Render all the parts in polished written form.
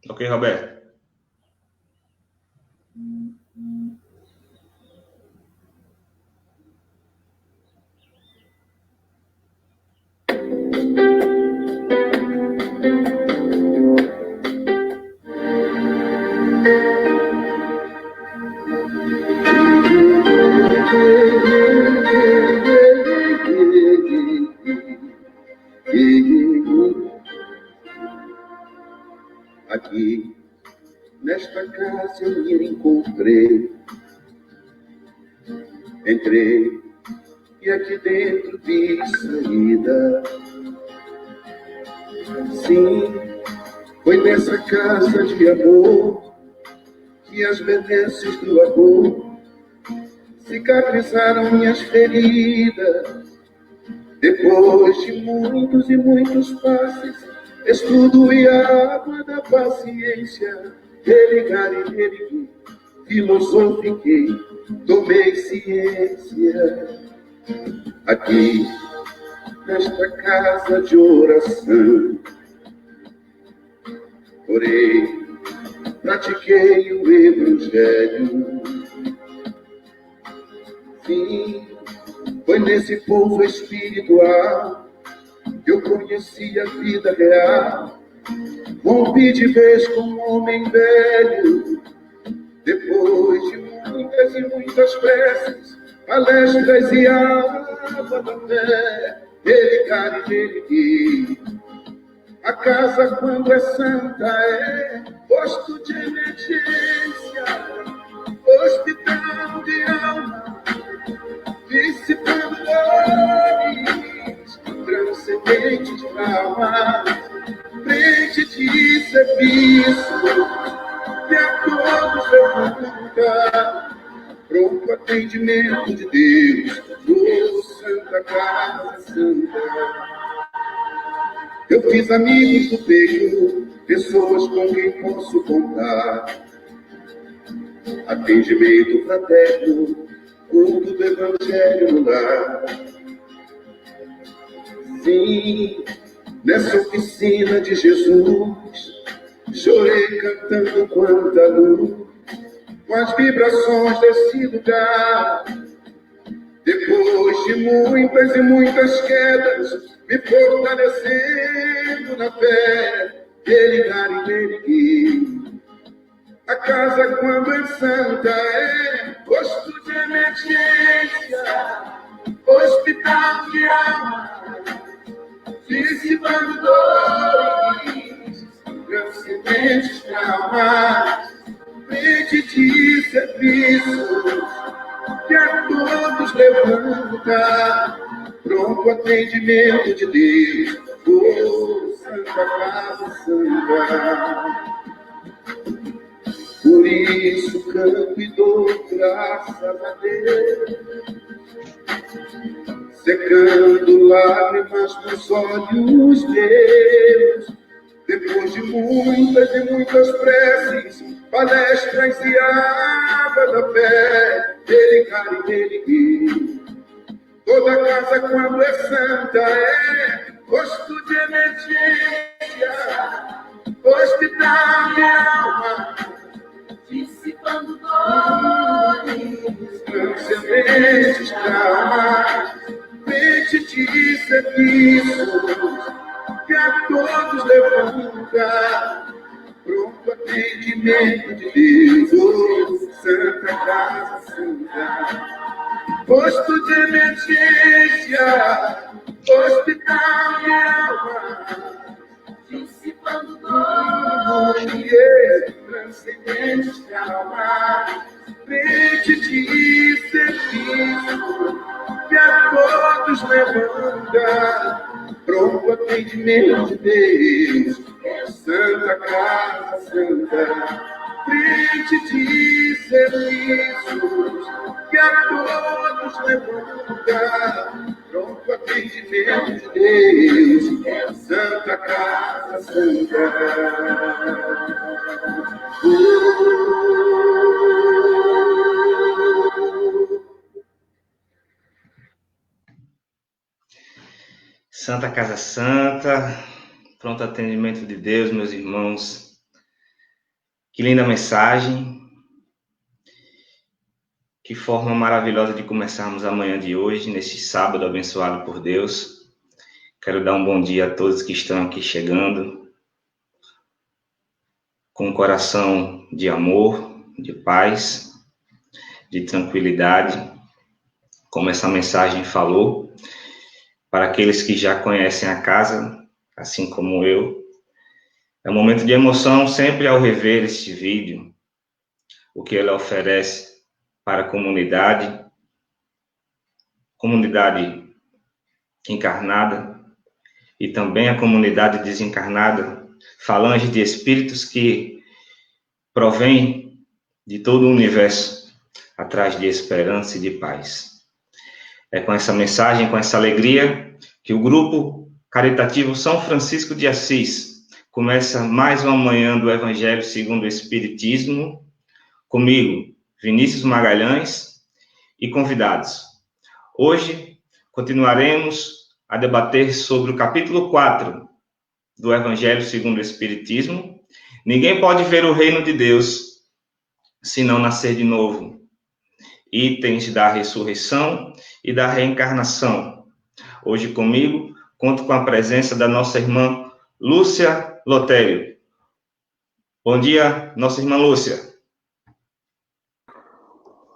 Ok, Roberto. Aqui, nesta casa eu me encontrei. Entrei e aqui dentro vi saída. Sim, foi nessa casa de amor que as benesses do amor cicatrizaram minhas feridas. Depois de muitos e muitos passes, estudo e a água da paciência, religar e religui, filosofiquei, tomei ciência. Aqui, nesta casa de oração, orei, pratiquei o evangelho. Sim, foi nesse povo espiritual que eu conheci a vida real. Rompi de vez com um homem velho. Depois de muitas e muitas preces, palestras e água da fé, religar e religir. A casa, quando é santa, é posto de emergência, hospital de alma, dissipando dores, transcendentes traumas, frente de serviço, que a todos levanta, pronto atendimento de Deus, no Santa Casa Santa. Eu fiz amigos do peito, pessoas com quem posso contar. Atendimento fraterno, culto do Evangelho no lar. Sim, nessa oficina de Jesus, chorei cantando quanta luz, com as vibrações desse lugar. Depois de muitas e muitas quedas, me fortalecendo na fé, religar e religir. A casa, quando é santa, é posto de emergência, hospital de alma, dissipando dores, transcendentes traumas, frente de serviço, que a todos levanta, pronto atendimento de Deus, oh, Santa Casa Santa. Por isso canto e dou graças a Deus, secando lágrimas nos olhos meus. Depois de muitas e muitas preces, palestras e água da fé, religar e religir. Toda casa, quando é santa, é posto de emergência, hospital de alma, dissipando dores, transcendentes traumas, frente de serviços, que a todos levanta, pronto atendimento de Deus, oh, Santa Casa Santa. Posto de emergência, hospital de alma, dissipando dores, transcendentes traumas, frente de serviço, que a todos levanta, pronto atendimento de Deus, Santa Casa Santa. Frente de serviços, que a todos levanta, pronto atendimento de Deus, Santa Casa Santa. Santa Casa Santa, pronto atendimento de Deus, meus irmãos. Que linda mensagem. Que forma maravilhosa de começarmos a manhã de hoje, neste sábado abençoado por Deus. Quero dar um bom dia a todos que estão aqui chegando, com um coração de amor, de paz, de tranquilidade, como essa mensagem falou. Para aqueles que já conhecem a casa, assim como eu, é um momento de emoção sempre ao rever este vídeo, o que ele oferece para a comunidade encarnada e também a comunidade desencarnada, falange de espíritos que provém de todo o universo, atrás de esperança e de paz. É com essa mensagem, com essa alegria, que o grupo caritativo São Francisco de Assis começa mais uma manhã do Evangelho segundo o Espiritismo, comigo, Vinícius Magalhães, e convidados. Hoje, continuaremos a debater sobre o capítulo 4 do Evangelho segundo o Espiritismo. Ninguém pode ver o reino de Deus se não nascer de novo. Itens da ressurreição e da reencarnação. Hoje comigo, conto com a presença da nossa irmã Lúcia Lotério. Bom dia, nossa irmã Lúcia.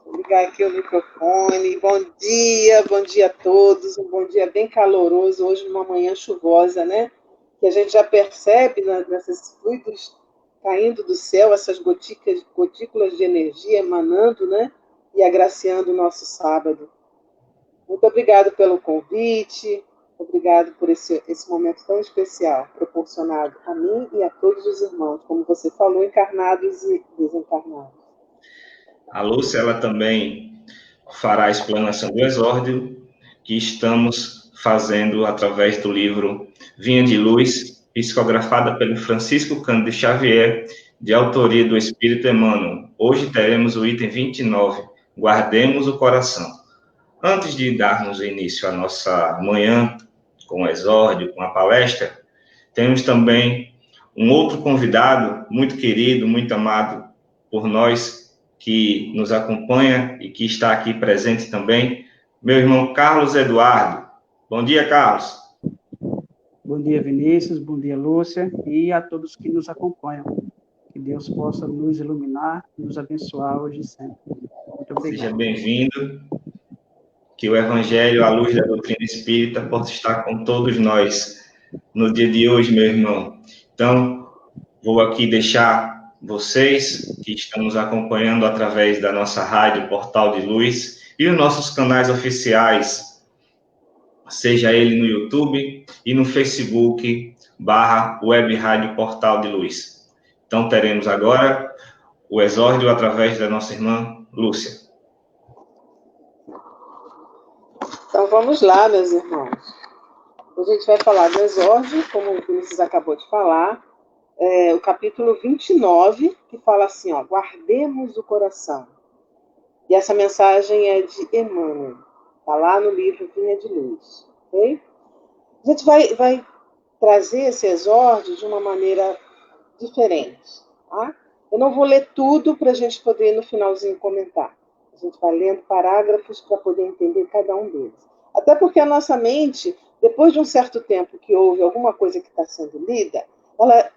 Vou ligar aqui o microfone. Bom dia a todos. Um bom dia bem caloroso, hoje numa manhã chuvosa, né? Que a gente já percebe nesses fluidos caindo do céu, essas gotículas de energia emanando, né? E agraciando o nosso sábado. Muito obrigado pelo convite, obrigado por esse momento tão especial, proporcionado a mim e a todos os irmãos, como você falou, encarnados e desencarnados. A Lúcia, ela também fará a explanação do exórdio que estamos fazendo através do livro Vinha de Luz, psicografada pelo Francisco Cândido Xavier, de autoria do Espírito Emmanuel. Hoje teremos o item 29, Guardemos o Coração. Antes de darmos início à nossa manhã com o exórdio, com a palestra, temos também um outro convidado muito querido, muito amado por nós, que nos acompanha e que está aqui presente também, meu irmão Carlos Eduardo. Bom dia, Carlos. Bom dia, Vinícius. Bom dia, Lúcia. E a todos que nos acompanham. Que Deus possa nos iluminar, nos abençoar hoje e sempre. Muito obrigado. Seja bem-vindo. Que o Evangelho, à luz da doutrina espírita, possa estar com todos nós no dia de hoje, meu irmão. Então, vou aqui deixar vocês que estão nos acompanhando através da nossa rádio Portal de Luz e os nossos canais oficiais, seja ele no YouTube e no Facebook /Web Rádio Portal de Luz. Então, teremos agora o exórdio através da nossa irmã Lúcia. Então, vamos lá, meus irmãos. Hoje a gente vai falar do exórdio, como o Vinícius acabou de falar, o capítulo 29, que fala assim, ó, guardemos o coração. E essa mensagem é de Emmanuel, está lá no livro Vinha de Luz. Okay? A gente vai trazer esse exórdio de uma maneira diferente. Tá? Eu não vou ler tudo para a gente poder, no finalzinho, comentar. A gente vai lendo parágrafos para poder entender cada um deles. Até porque a nossa mente, depois de um certo tempo que houve alguma coisa que está sendo lida, ela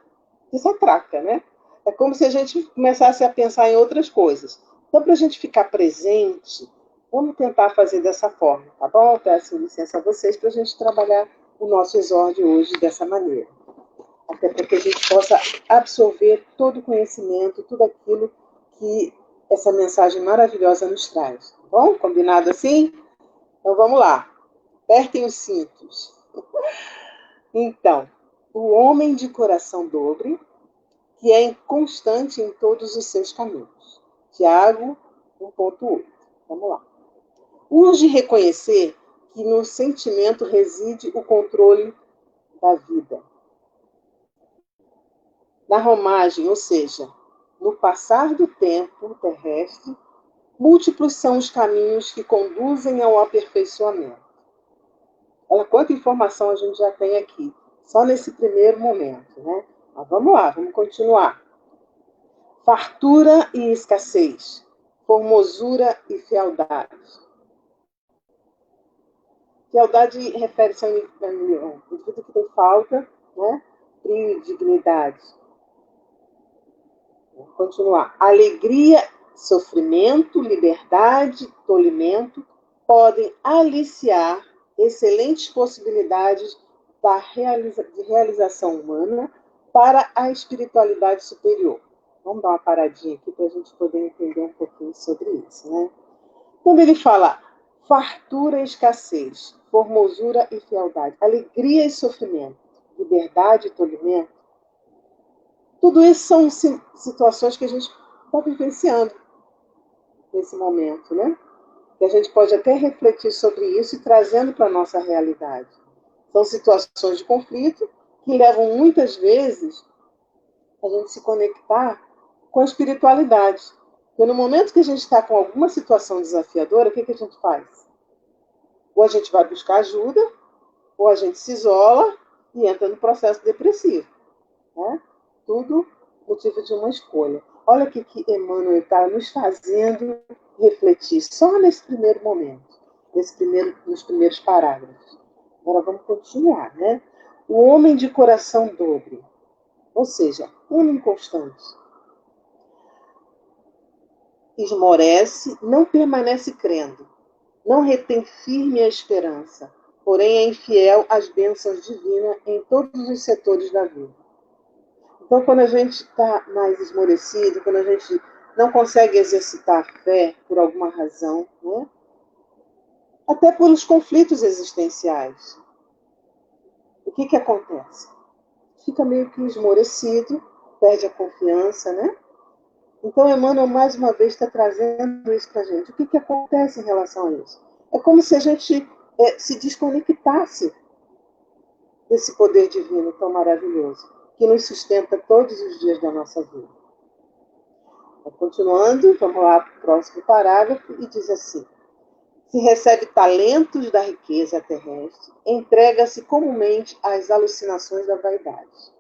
desatraca, né? É como se a gente começasse a pensar em outras coisas. Então, para a gente ficar presente, vamos tentar fazer dessa forma, tá bom? Peço licença a vocês para a gente trabalhar o nosso exórdio hoje dessa maneira. Até para que a gente possa absorver todo o conhecimento, tudo aquilo que essa mensagem maravilhosa nos traz. Tá bom? Combinado assim? Então, vamos lá. Apertem os cintos. Então, o homem de coração dobre, que é inconstante em todos os seus caminhos. Tiago 1.8. Vamos lá. Urge reconhecer que no sentimento reside o controle da vida. Na romagem, ou seja, no passar do tempo terrestre, múltiplos são os caminhos que conduzem ao aperfeiçoamento. Olha quanta informação a gente já tem aqui, só nesse primeiro momento, né? Mas vamos lá, vamos continuar. Fartura e escassez, formosura e fealdade. Fealdade refere-se ao indivíduo que tem falta, né? Frio e dignidade. Vou continuar. Alegria, sofrimento, liberdade, tolimento podem aliciar excelentes possibilidades de realização humana para a espiritualidade superior. Vamos dar uma paradinha aqui para a gente poder entender um pouquinho sobre isso, né? Quando ele fala fartura e escassez, formosura e fealdade, alegria e sofrimento, liberdade e tolimento, tudo isso são situações que a gente está vivenciando nesse momento, né? Que a gente pode até refletir sobre isso e trazendo para a nossa realidade. São situações de conflito que levam muitas vezes a gente se conectar com a espiritualidade. Porque no momento que a gente está com alguma situação desafiadora, o que a gente faz? Ou a gente vai buscar ajuda, ou a gente se isola e entra no processo depressivo, né? Tudo motivo de uma escolha. Olha o que Emmanuel está nos fazendo refletir só nesse primeiro momento, nos primeiros parágrafos. Agora vamos continuar, né? O homem de coração dobre, ou seja, um inconstante, esmorece, não permanece crendo, não retém firme a esperança, porém é infiel às bênçãos divinas em todos os setores da vida. Então, quando a gente está mais esmorecido, quando a gente não consegue exercitar a fé por alguma razão, né? Até pelos conflitos existenciais, o que acontece? Fica meio que esmorecido, perde a confiança, né? Então, Emmanuel, mais uma vez, está trazendo isso para a gente. O que acontece em relação a isso? É como se a gente se desconectasse desse poder divino tão maravilhoso, que nos sustenta todos os dias da nossa vida. Continuando, vamos lá para o próximo parágrafo, e diz assim: se recebe talentos da riqueza terrestre, entrega-se comumente às alucinações da vaidade.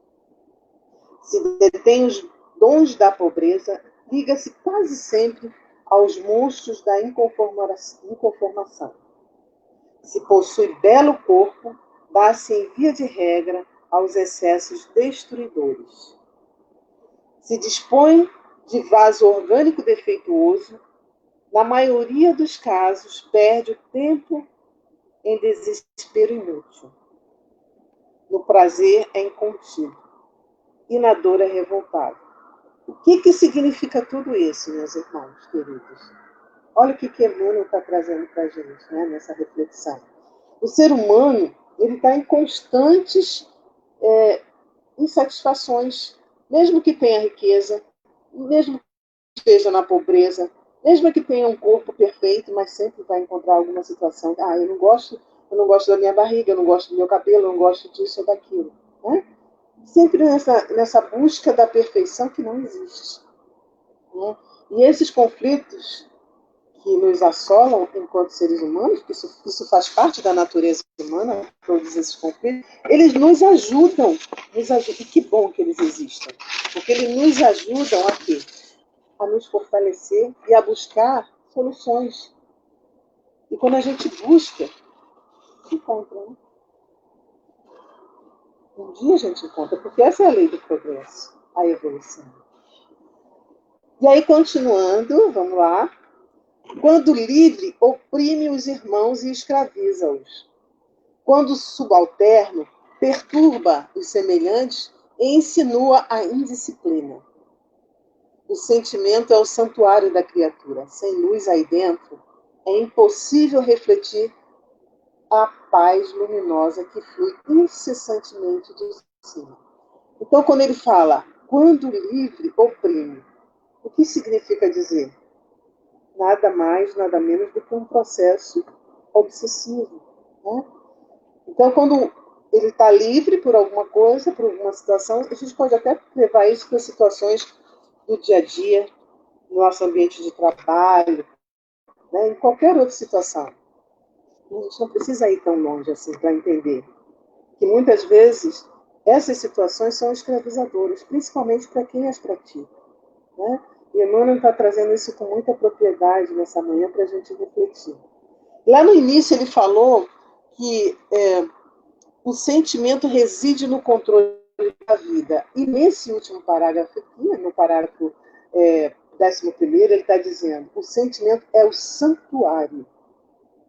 Se detém os dons da pobreza, liga-se quase sempre aos monstros da inconformação. Se possui belo corpo, dá-se em via de regra aos excessos destruidores. Se dispõe de vaso orgânico defeituoso, na maioria dos casos perde o tempo em desespero inútil. No prazer é incontido e na dor é revoltado. O que significa tudo isso, meus irmãos queridos? Olha o que Emmanuel está trazendo para a gente, né, nessa reflexão. O ser humano ele está em constantes insatisfações, mesmo que tenha riqueza, mesmo que esteja na pobreza, mesmo que tenha um corpo perfeito, mas sempre vai encontrar alguma situação. Eu não gosto da minha barriga, eu não gosto do meu cabelo, eu não gosto disso ou daquilo, né? Sempre nessa busca da perfeição que não existe, né? E esses conflitos que nos assolam enquanto seres humanos, que isso faz parte da natureza humana, todos esses conflitos, eles nos ajudam, e que bom que eles existam, porque eles nos ajudam a quê? A nos fortalecer e a buscar soluções. E quando a gente busca, encontra, né? Um dia a gente encontra, porque essa é a lei do progresso, a evolução. E aí, continuando, vamos lá. Quando livre, oprime os irmãos e escraviza-os. Quando subalterno, perturba os semelhantes e insinua a indisciplina. O sentimento é o santuário da criatura. Sem luz aí dentro, é impossível refletir a paz luminosa que flui incessantemente de cima. Então, quando ele fala, quando livre, oprime, o que significa dizer? Nada mais, nada menos do que um processo obsessivo, né? Então, quando ele está livre por alguma coisa, por alguma situação, a gente pode até levar isso para situações do dia a dia, no nosso ambiente de trabalho, né? Em qualquer outra situação. A gente não precisa ir tão longe assim para entender que muitas vezes essas situações são escravizadoras, principalmente para quem as pratica. né? E Emmanuel está trazendo isso com muita propriedade nessa manhã para a gente refletir. Lá no início ele falou que o sentimento reside no controle da vida. E nesse último parágrafo aqui, no parágrafo 11º, ele está dizendo: o sentimento é o santuário.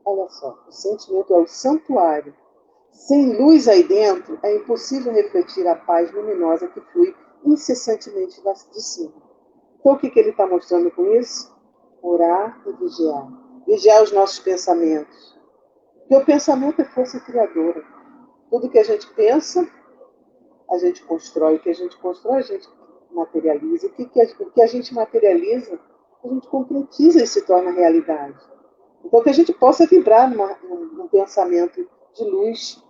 Olha só, o sentimento é o santuário. Sem luz aí dentro, é impossível refletir a paz luminosa que flui incessantemente de cima. Então, o que ele está mostrando com isso? Orar e vigiar. Vigiar os nossos pensamentos. Porque o pensamento é força criadora. Tudo que a gente pensa, a gente constrói. O que a gente constrói, a gente materializa. O que a gente materializa, a gente concretiza e se torna realidade. Então, que a gente possa vibrar num pensamento de luz,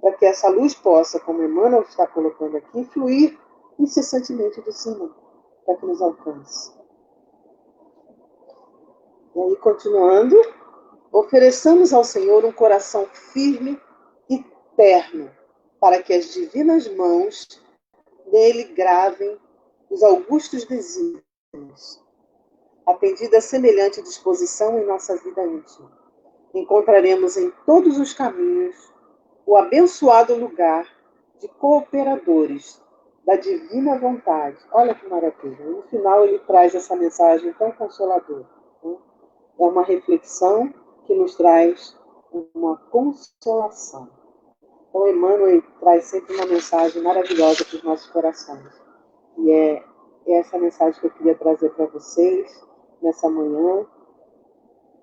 para que essa luz possa, como Emmanuel está colocando aqui, fluir incessantemente de cima, para que nos alcance. E aí, continuando, ofereçamos ao Senhor um coração firme e terno, para que as divinas mãos nele gravem os augustos desígnios. Atendida a semelhante disposição em nossa vida íntima, encontraremos em todos os caminhos o abençoado lugar de cooperadores da divina vontade. Olha que maravilha. No final ele traz essa mensagem tão consoladora, né? É uma reflexão que nos traz uma consolação. Então Emmanuel traz sempre uma mensagem maravilhosa para os nossos corações. E é essa mensagem que eu queria trazer para vocês nessa manhã,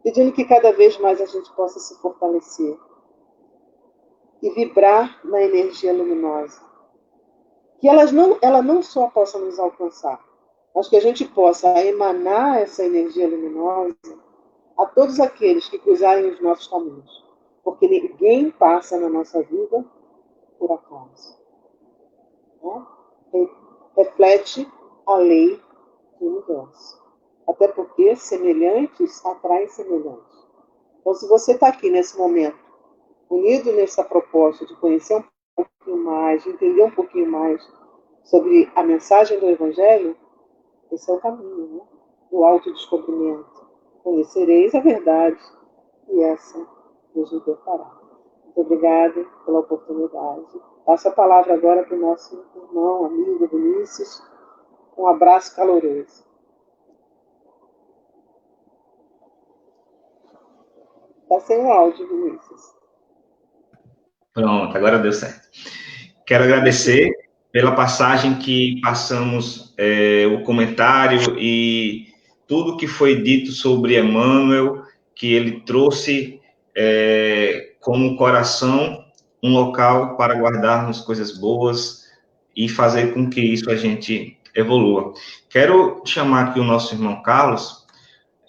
pedindo que cada vez mais a gente possa se fortalecer e vibrar na energia luminosa. Que ela não só possa nos alcançar, mas que a gente possa emanar essa energia luminosa a todos aqueles que cruzarem os nossos caminhos. Porque ninguém passa na nossa vida por acaso. Né? Reflete a lei do universo. Até porque semelhantes atraem semelhantes. Então, se você está aqui nesse momento, unido nessa proposta de conhecer um pouquinho mais, de entender um pouquinho mais sobre a mensagem do Evangelho, esse é o caminho, né? Do autodescobrimento. Conhecereis a verdade e essa nos libertará. Muito obrigada pela oportunidade. Passo a palavra agora para o nosso irmão, amigo Vinícius. Um abraço caloroso. Está sem o áudio, Vinícius. Pronto, agora deu certo. Quero agradecer pela passagem que passamos, o comentário e tudo que foi dito sobre Emmanuel, que ele trouxe como coração um local para guardarmos coisas boas e fazer com que isso a gente evolua. Quero chamar aqui o nosso irmão Carlos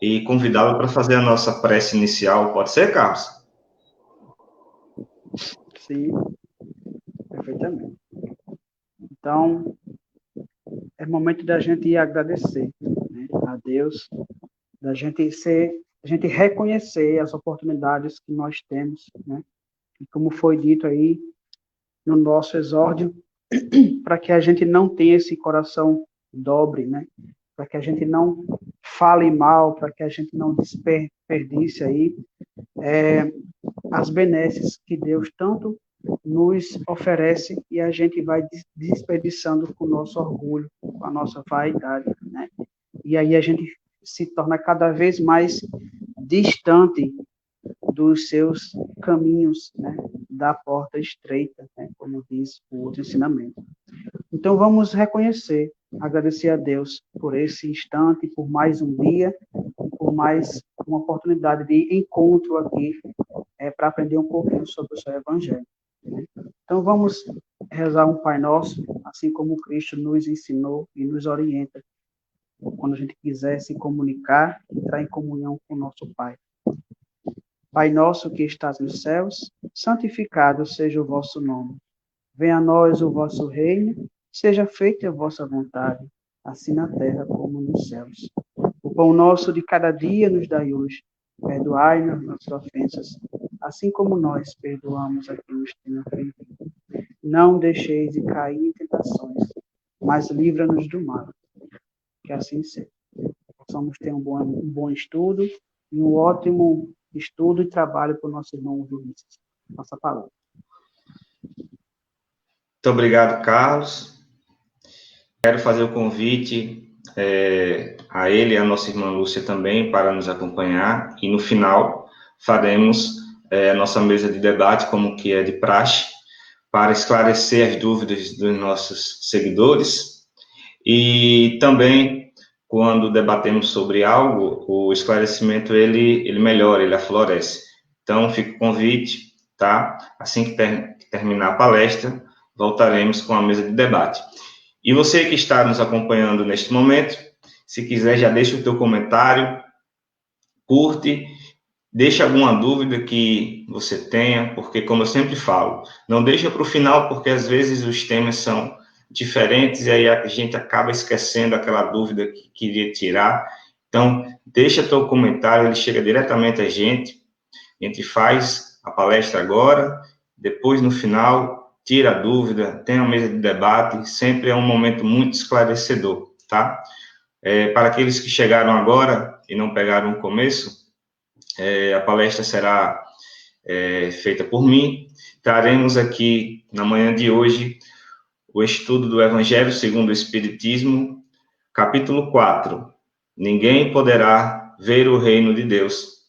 e convidá-lo para fazer a nossa prece inicial. Pode ser, Carlos? Sim, perfeitamente. Então, é momento da gente agradecer, né, a Deus, da gente reconhecer as oportunidades que nós temos, né? E como foi dito aí no nosso exórdio, para que a gente não tenha esse coração dobre, né? Para que a gente não fale mal, para que a gente não desperdice aí as benesses que Deus tanto nos oferece e a gente vai desperdiçando com o nosso orgulho, com a nossa vaidade, né? E aí a gente se torna cada vez mais distante dos seus caminhos, né? Da porta estreita, né? Como diz o outro ensinamento. Então vamos reconhecer, agradecer a Deus por esse instante, por mais um dia, por mais uma oportunidade de encontro aqui, para aprender um pouquinho sobre o seu Evangelho. Então vamos rezar um Pai Nosso, assim como Cristo nos ensinou e nos orienta, quando a gente quiser se comunicar e entrar em comunhão com o nosso Pai. Pai nosso que estás nos céus, santificado seja o vosso nome. Venha a nós o vosso reino, seja feita a vossa vontade, assim na terra como nos céus. O pão nosso de cada dia nos dai hoje. Perdoai-nos nossas ofensas, assim como nós perdoamos a quem nos tem ofendido. Não deixeis de cair em tentações, mas livra-nos do mal. Que assim seja. Possamos ter um bom estudo e um ótimo estudo e trabalho para o nosso irmão Vinícius. Nossa palavra. Muito obrigado, Carlos. Quero fazer o convite a ele e a nossa irmã Lúcia também para nos acompanhar. E no final faremos a nossa mesa de debate, como que é de praxe, para esclarecer as dúvidas dos nossos seguidores. E também, quando debatemos sobre algo, o esclarecimento ele melhora, ele aflorece. Então, fica o convite, tá? Assim que terminar a palestra, voltaremos com a mesa de debate. E você que está nos acompanhando neste momento, se quiser, já deixa o teu comentário, curte, deixa alguma dúvida que você tenha, porque, como eu sempre falo, não deixa para o final, porque às vezes os temas são diferentes e aí a gente acaba esquecendo aquela dúvida que queria tirar. Então, deixa teu comentário, ele chega diretamente a gente faz a palestra agora, depois no final, tira a dúvida, tem uma mesa de debate, sempre é um momento muito esclarecedor, tá? Para aqueles que chegaram agora e não pegaram o começo, a palestra será feita por mim. Traremos aqui, na manhã de hoje, o estudo do Evangelho segundo o Espiritismo, capítulo 4. Ninguém poderá ver o reino de Deus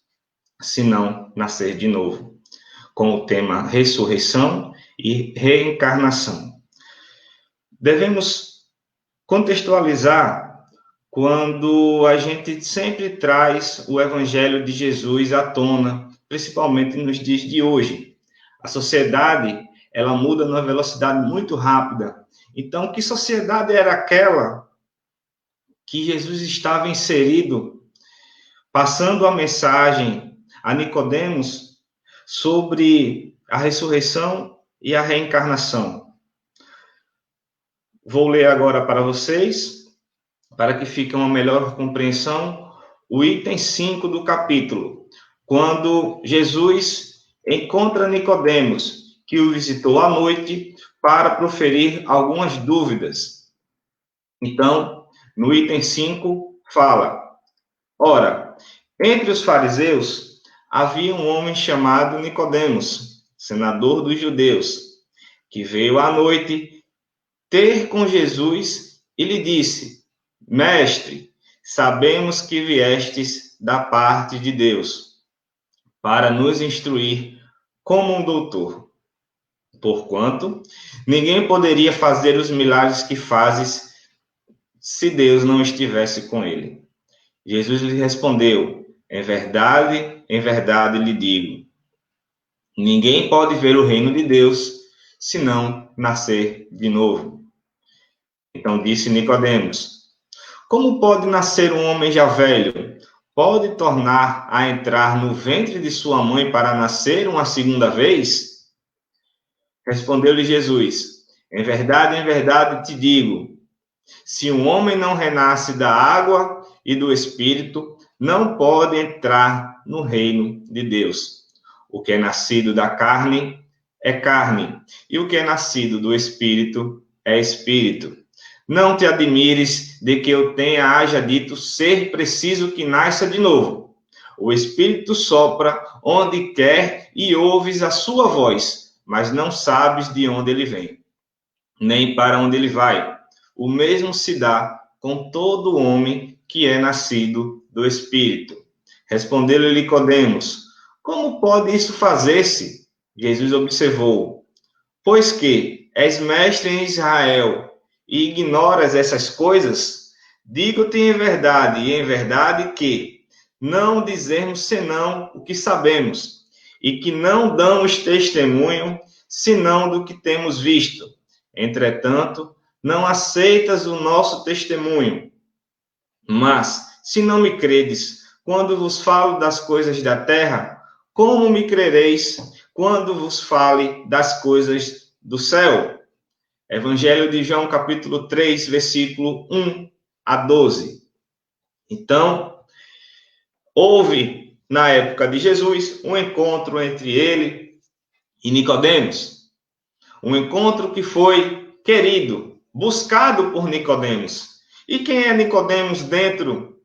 se não nascer de novo, com o tema ressurreição e reencarnação. Devemos contextualizar quando a gente sempre traz o Evangelho de Jesus à tona, principalmente nos dias de hoje. A sociedade, ela muda numa velocidade muito rápida. Então, que sociedade era aquela que Jesus estava inserido, passando a mensagem a Nicodemos sobre a ressurreição e a reencarnação? Vou ler agora para vocês, para que fique uma melhor compreensão, o item 5 do capítulo, quando Jesus encontra Nicodemos, que o visitou à noite, para proferir algumas dúvidas. Então, no item 5, fala: ora, entre os fariseus havia um homem chamado Nicodemos, senador dos judeus, que veio à noite ter com Jesus e lhe disse: Mestre, sabemos que viestes da parte de Deus, para nos instruir como um doutor. Porquanto, ninguém poderia fazer os milagres que fazes se Deus não estivesse com ele. Jesus lhe respondeu: em verdade lhe digo, ninguém pode ver o reino de Deus se não nascer de novo. Então disse Nicodemos: como pode nascer um homem já velho? Pode tornar a entrar no ventre de sua mãe para nascer uma segunda vez? Respondeu-lhe Jesus: em verdade te digo, se um homem não renasce da água e do Espírito, não pode entrar no reino de Deus. O que é nascido da carne é carne, e o que é nascido do Espírito é Espírito. Não te admires de que eu haja dito ser preciso que nasça de novo. O Espírito sopra onde quer e ouves a sua voz, mas não sabes de onde ele vem, nem para onde ele vai. O mesmo se dá com todo homem que é nascido do Espírito. Respondeu-lhe Nicodemos: como pode isso fazer-se? Jesus observou: pois que és mestre em Israel e ignoras essas coisas? Digo-te em verdade que não dizemos senão o que sabemos, e que não damos testemunho senão do que temos visto. Entretanto, não aceitas o nosso testemunho. Mas, se não me credes, quando vos falo das coisas da terra, como me crereis quando vos fale das coisas do céu? Evangelho de João, capítulo 3, versículo 1 a 12. Então, houve, na época de Jesus, um encontro entre ele e Nicodemos. Um encontro que foi querido, buscado por Nicodemos. E quem é Nicodemos dentro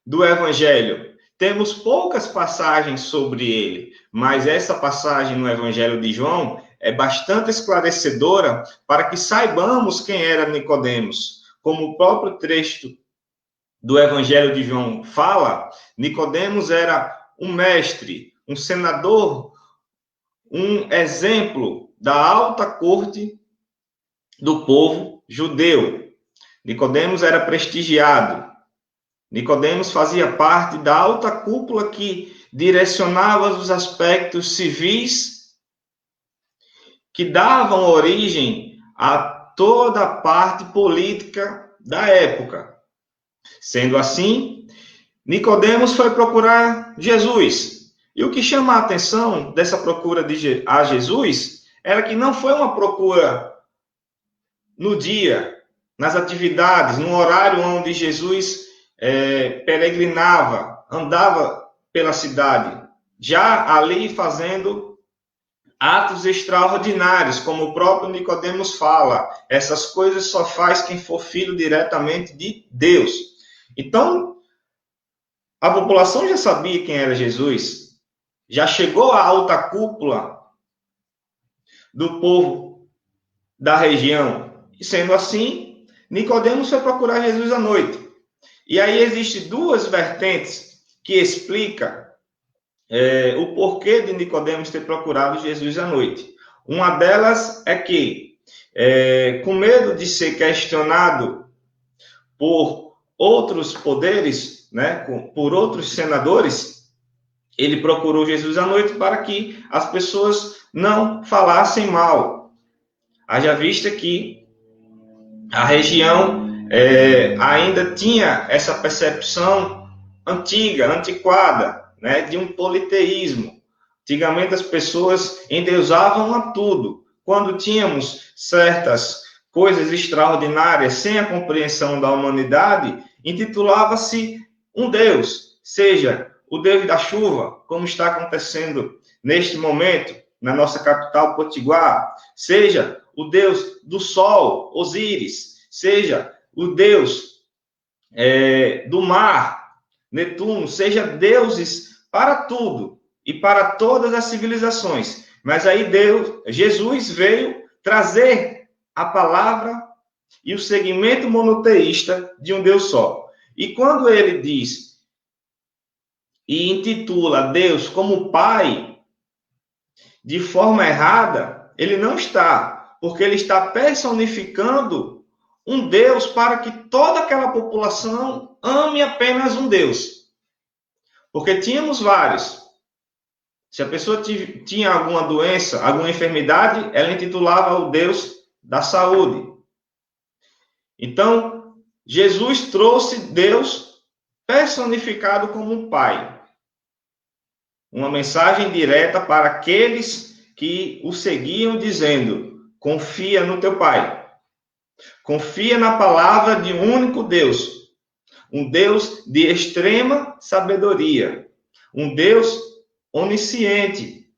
do Evangelho? Temos poucas passagens sobre ele, mas essa passagem no Evangelho de João é bastante esclarecedora para que saibamos quem era Nicodemos. Como o próprio texto do Evangelho de João fala, Nicodemos era um mestre, um senador, um exemplo da alta corte do povo judeu. Nicodemos era prestigiado. Nicodemos fazia parte da alta cúpula que direcionava os aspectos civis que davam origem a toda a parte política da época. Sendo assim, Nicodemos foi procurar Jesus. E o que chama a atenção dessa procura a Jesus era que não foi uma procura no dia, nas atividades, no horário onde Jesus peregrinava, andava pela cidade, já ali fazendo atos extraordinários, como o próprio Nicodemos fala, essas coisas só faz quem for filho diretamente de Deus. Então, a população já sabia quem era Jesus, já chegou à alta cúpula do povo da região. E sendo assim, Nicodemos foi procurar Jesus à noite. E aí existem duas vertentes que explicam o porquê de Nicodemos ter procurado Jesus à noite. Uma delas é que, com medo de ser questionado por outros poderes, né, por outros senadores, ele procurou Jesus à noite para que as pessoas não falassem mal. Haja vista que a região ainda tinha essa percepção antiga, antiquada, né, de um politeísmo. Antigamente as pessoas endeusavam a tudo. Quando tínhamos certas coisas extraordinárias sem a compreensão da humanidade, intitulava-se um Deus, seja o Deus da chuva, como está acontecendo neste momento na nossa capital Potiguar, seja o Deus do sol, Osíris, seja o Deus do mar, Netuno, seja deuses para tudo e para todas as civilizações. Mas aí Jesus veio trazer a palavra e o segmento monoteísta de um Deus só. E quando ele diz e intitula Deus como Pai, de forma errada, ele não está, porque ele está personificando um Deus para que toda aquela população ame apenas um Deus. Porque tínhamos vários. Se a pessoa tinha alguma doença, alguma enfermidade, ela intitulava o Deus da saúde. Então, Jesus trouxe Deus personificado como um Pai. Uma mensagem direta para aqueles que o seguiam, dizendo: confia no teu Pai. Confia na palavra de um único Deus. Um Deus de extrema sabedoria. Um Deus onisciente,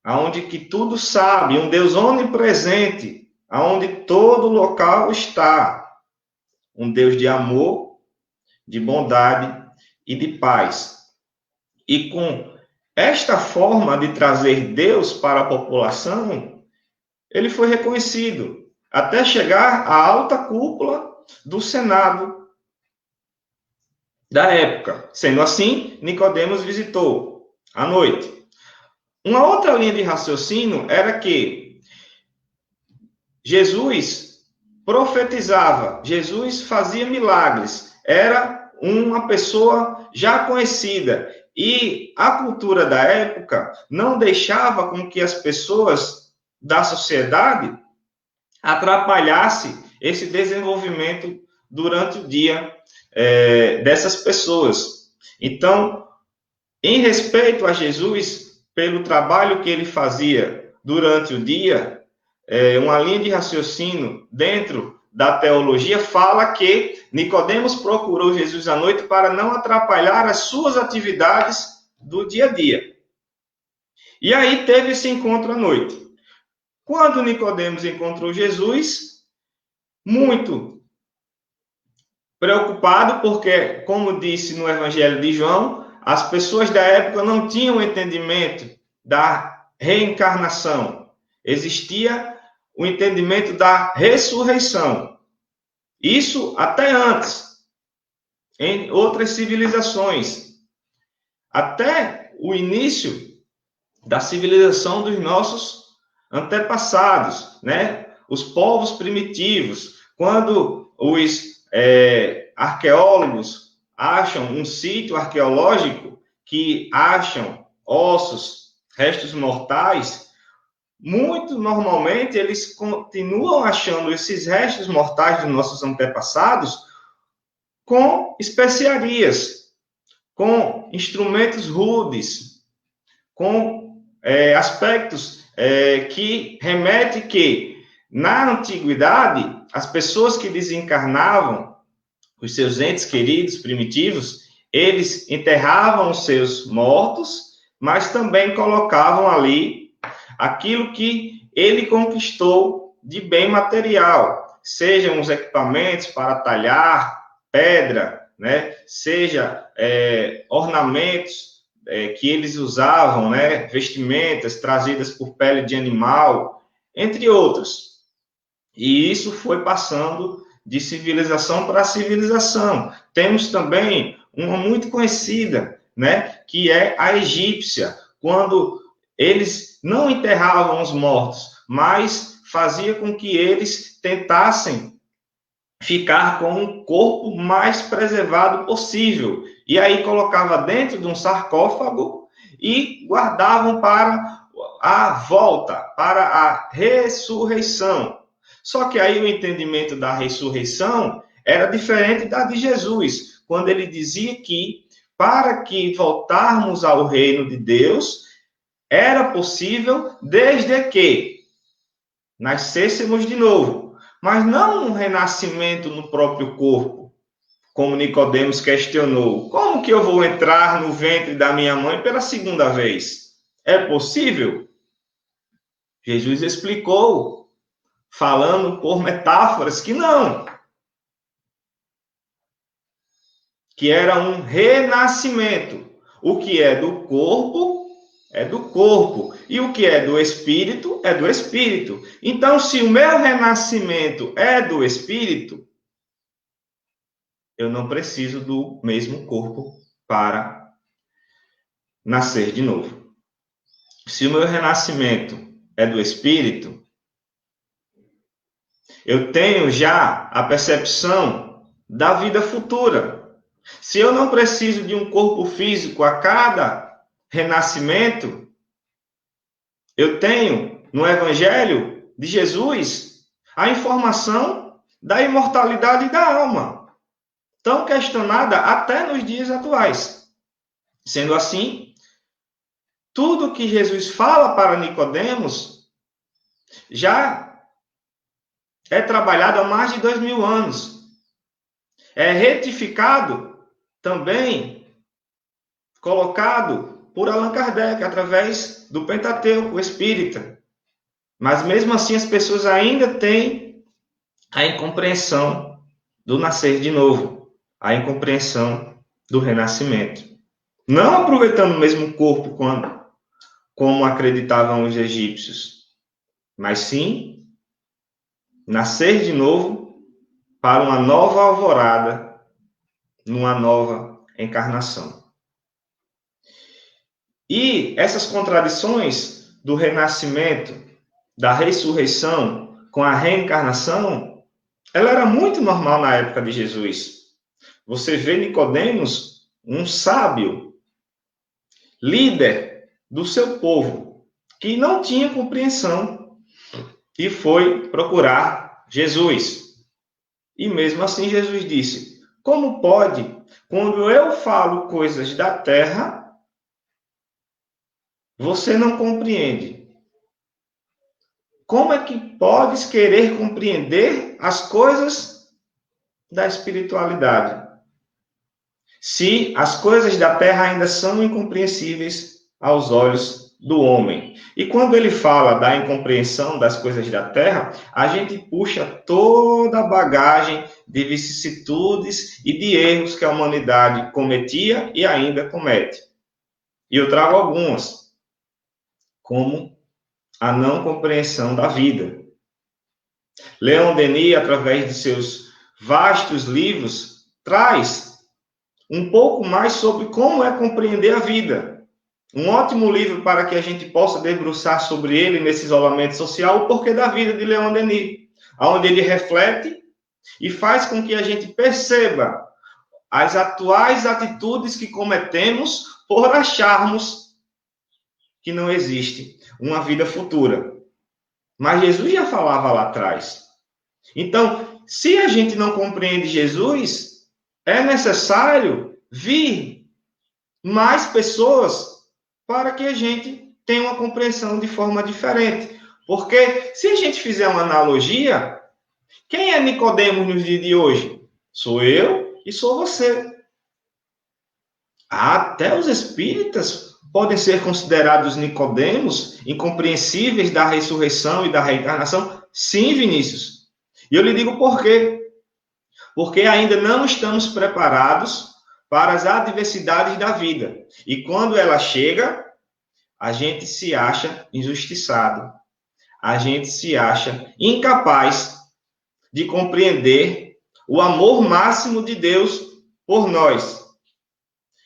aonde que tudo sabe. Um Deus onipresente, aonde todo local está. Um Deus de amor, de bondade e de paz. E com esta forma de trazer Deus para a população, ele foi reconhecido, até chegar à alta cúpula do Senado da época. Sendo assim, Nicodemos visitou à noite. Uma outra linha de raciocínio era que Jesus profetizava, Jesus fazia milagres, era uma pessoa já conhecida. E a cultura da época não deixava com que as pessoas da sociedade atrapalhassem esse desenvolvimento durante o dia dessas pessoas. Então, em respeito a Jesus, pelo trabalho que ele fazia durante o dia, uma linha de raciocínio dentro da teologia fala que Nicodemos procurou Jesus à noite para não atrapalhar as suas atividades do dia a dia. E aí teve esse encontro à noite. Quando Nicodemos encontrou Jesus, muito preocupado porque, como disse no Evangelho de João, as pessoas da época não tinham entendimento da reencarnação. Existia o entendimento da ressurreição. Isso até antes, em outras civilizações. Até o início da civilização dos nossos antepassados, né? Os povos primitivos. Quando os arqueólogos acham um sítio arqueológico que acham ossos, restos mortais, muito normalmente eles continuam achando esses restos mortais dos nossos antepassados com especiarias, com instrumentos rudes, com aspectos que remetem que, na antiguidade, as pessoas que desencarnavam, os seus entes queridos, primitivos, eles enterravam os seus mortos, mas também colocavam ali aquilo que ele conquistou de bem material, sejam os equipamentos para talhar pedra, né? Seja ornamentos que eles usavam, né? Vestimentas trazidas por pele de animal, entre outros. E isso foi passando de civilização para civilização. Temos também uma muito conhecida, né? Que é a egípcia, quando eles não enterravam os mortos, mas fazia com que eles tentassem ficar com um corpo mais preservado possível. E aí colocava dentro de um sarcófago e guardavam para a volta, para a ressurreição. Só que aí o entendimento da ressurreição era diferente da de Jesus, quando ele dizia que para que voltarmos ao reino de Deus, era possível desde que nascêssemos de novo, mas não um renascimento no próprio corpo, como Nicodemos questionou. Como que eu vou entrar no ventre da minha mãe pela segunda vez? É possível? Jesus explicou, falando por metáforas, que não. Que era um renascimento. O que é do corpo é do corpo. E o que é do espírito é do espírito. Então, se o meu renascimento é do espírito, eu não preciso do mesmo corpo para nascer de novo. Se o meu renascimento é do espírito, eu tenho já a percepção da vida futura. Se eu não preciso de um corpo físico a cada renascimento, eu tenho no Evangelho de Jesus a informação da imortalidade da alma, tão questionada até nos dias atuais. Sendo assim, tudo que Jesus fala para Nicodemos já é trabalhado há mais de 2000 anos. É retificado também, colocado por Allan Kardec, através do Pentateuco Espírita. Mas mesmo assim as pessoas ainda têm a incompreensão do nascer de novo, a incompreensão do renascimento. Não aproveitando o mesmo corpo como acreditavam os egípcios, mas sim nascer de novo para uma nova alvorada, numa nova encarnação. E essas contradições do renascimento, da ressurreição com a reencarnação, ela era muito normal na época de Jesus. Você vê Nicodemos, um sábio, líder do seu povo, que não tinha compreensão e foi procurar Jesus. E mesmo assim Jesus disse: como pode, quando eu falo coisas da terra, você não compreende? Como é que podes querer compreender as coisas da espiritualidade, se as coisas da terra ainda são incompreensíveis aos olhos do homem. E quando ele fala da incompreensão das coisas da terra, a gente puxa toda a bagagem de vicissitudes e de erros que a humanidade cometia e ainda comete. E eu trago algumas, como a não compreensão da vida. Leon Denis, através de seus vastos livros, traz um pouco mais sobre como é compreender a vida. Um ótimo livro para que a gente possa debruçar sobre ele nesse isolamento social, O Porquê da Vida, de Leon Denis, onde ele reflete e faz com que a gente perceba as atuais atitudes que cometemos por acharmos que não existe uma vida futura. Mas Jesus já falava lá atrás. Então, se a gente não compreende Jesus, é necessário vir mais pessoas para que a gente tenha uma compreensão de forma diferente. Porque se a gente fizer uma analogia, quem é Nicodemos nos dias de hoje? Sou eu e sou você. Até os espíritas podem ser considerados Nicodemos, incompreensíveis da ressurreição e da reencarnação? Sim, Vinícius. E eu lhe digo por quê. Porque ainda não estamos preparados para as adversidades da vida. E quando ela chega, a gente se acha injustiçado. A gente se acha incapaz de compreender o amor máximo de Deus por nós.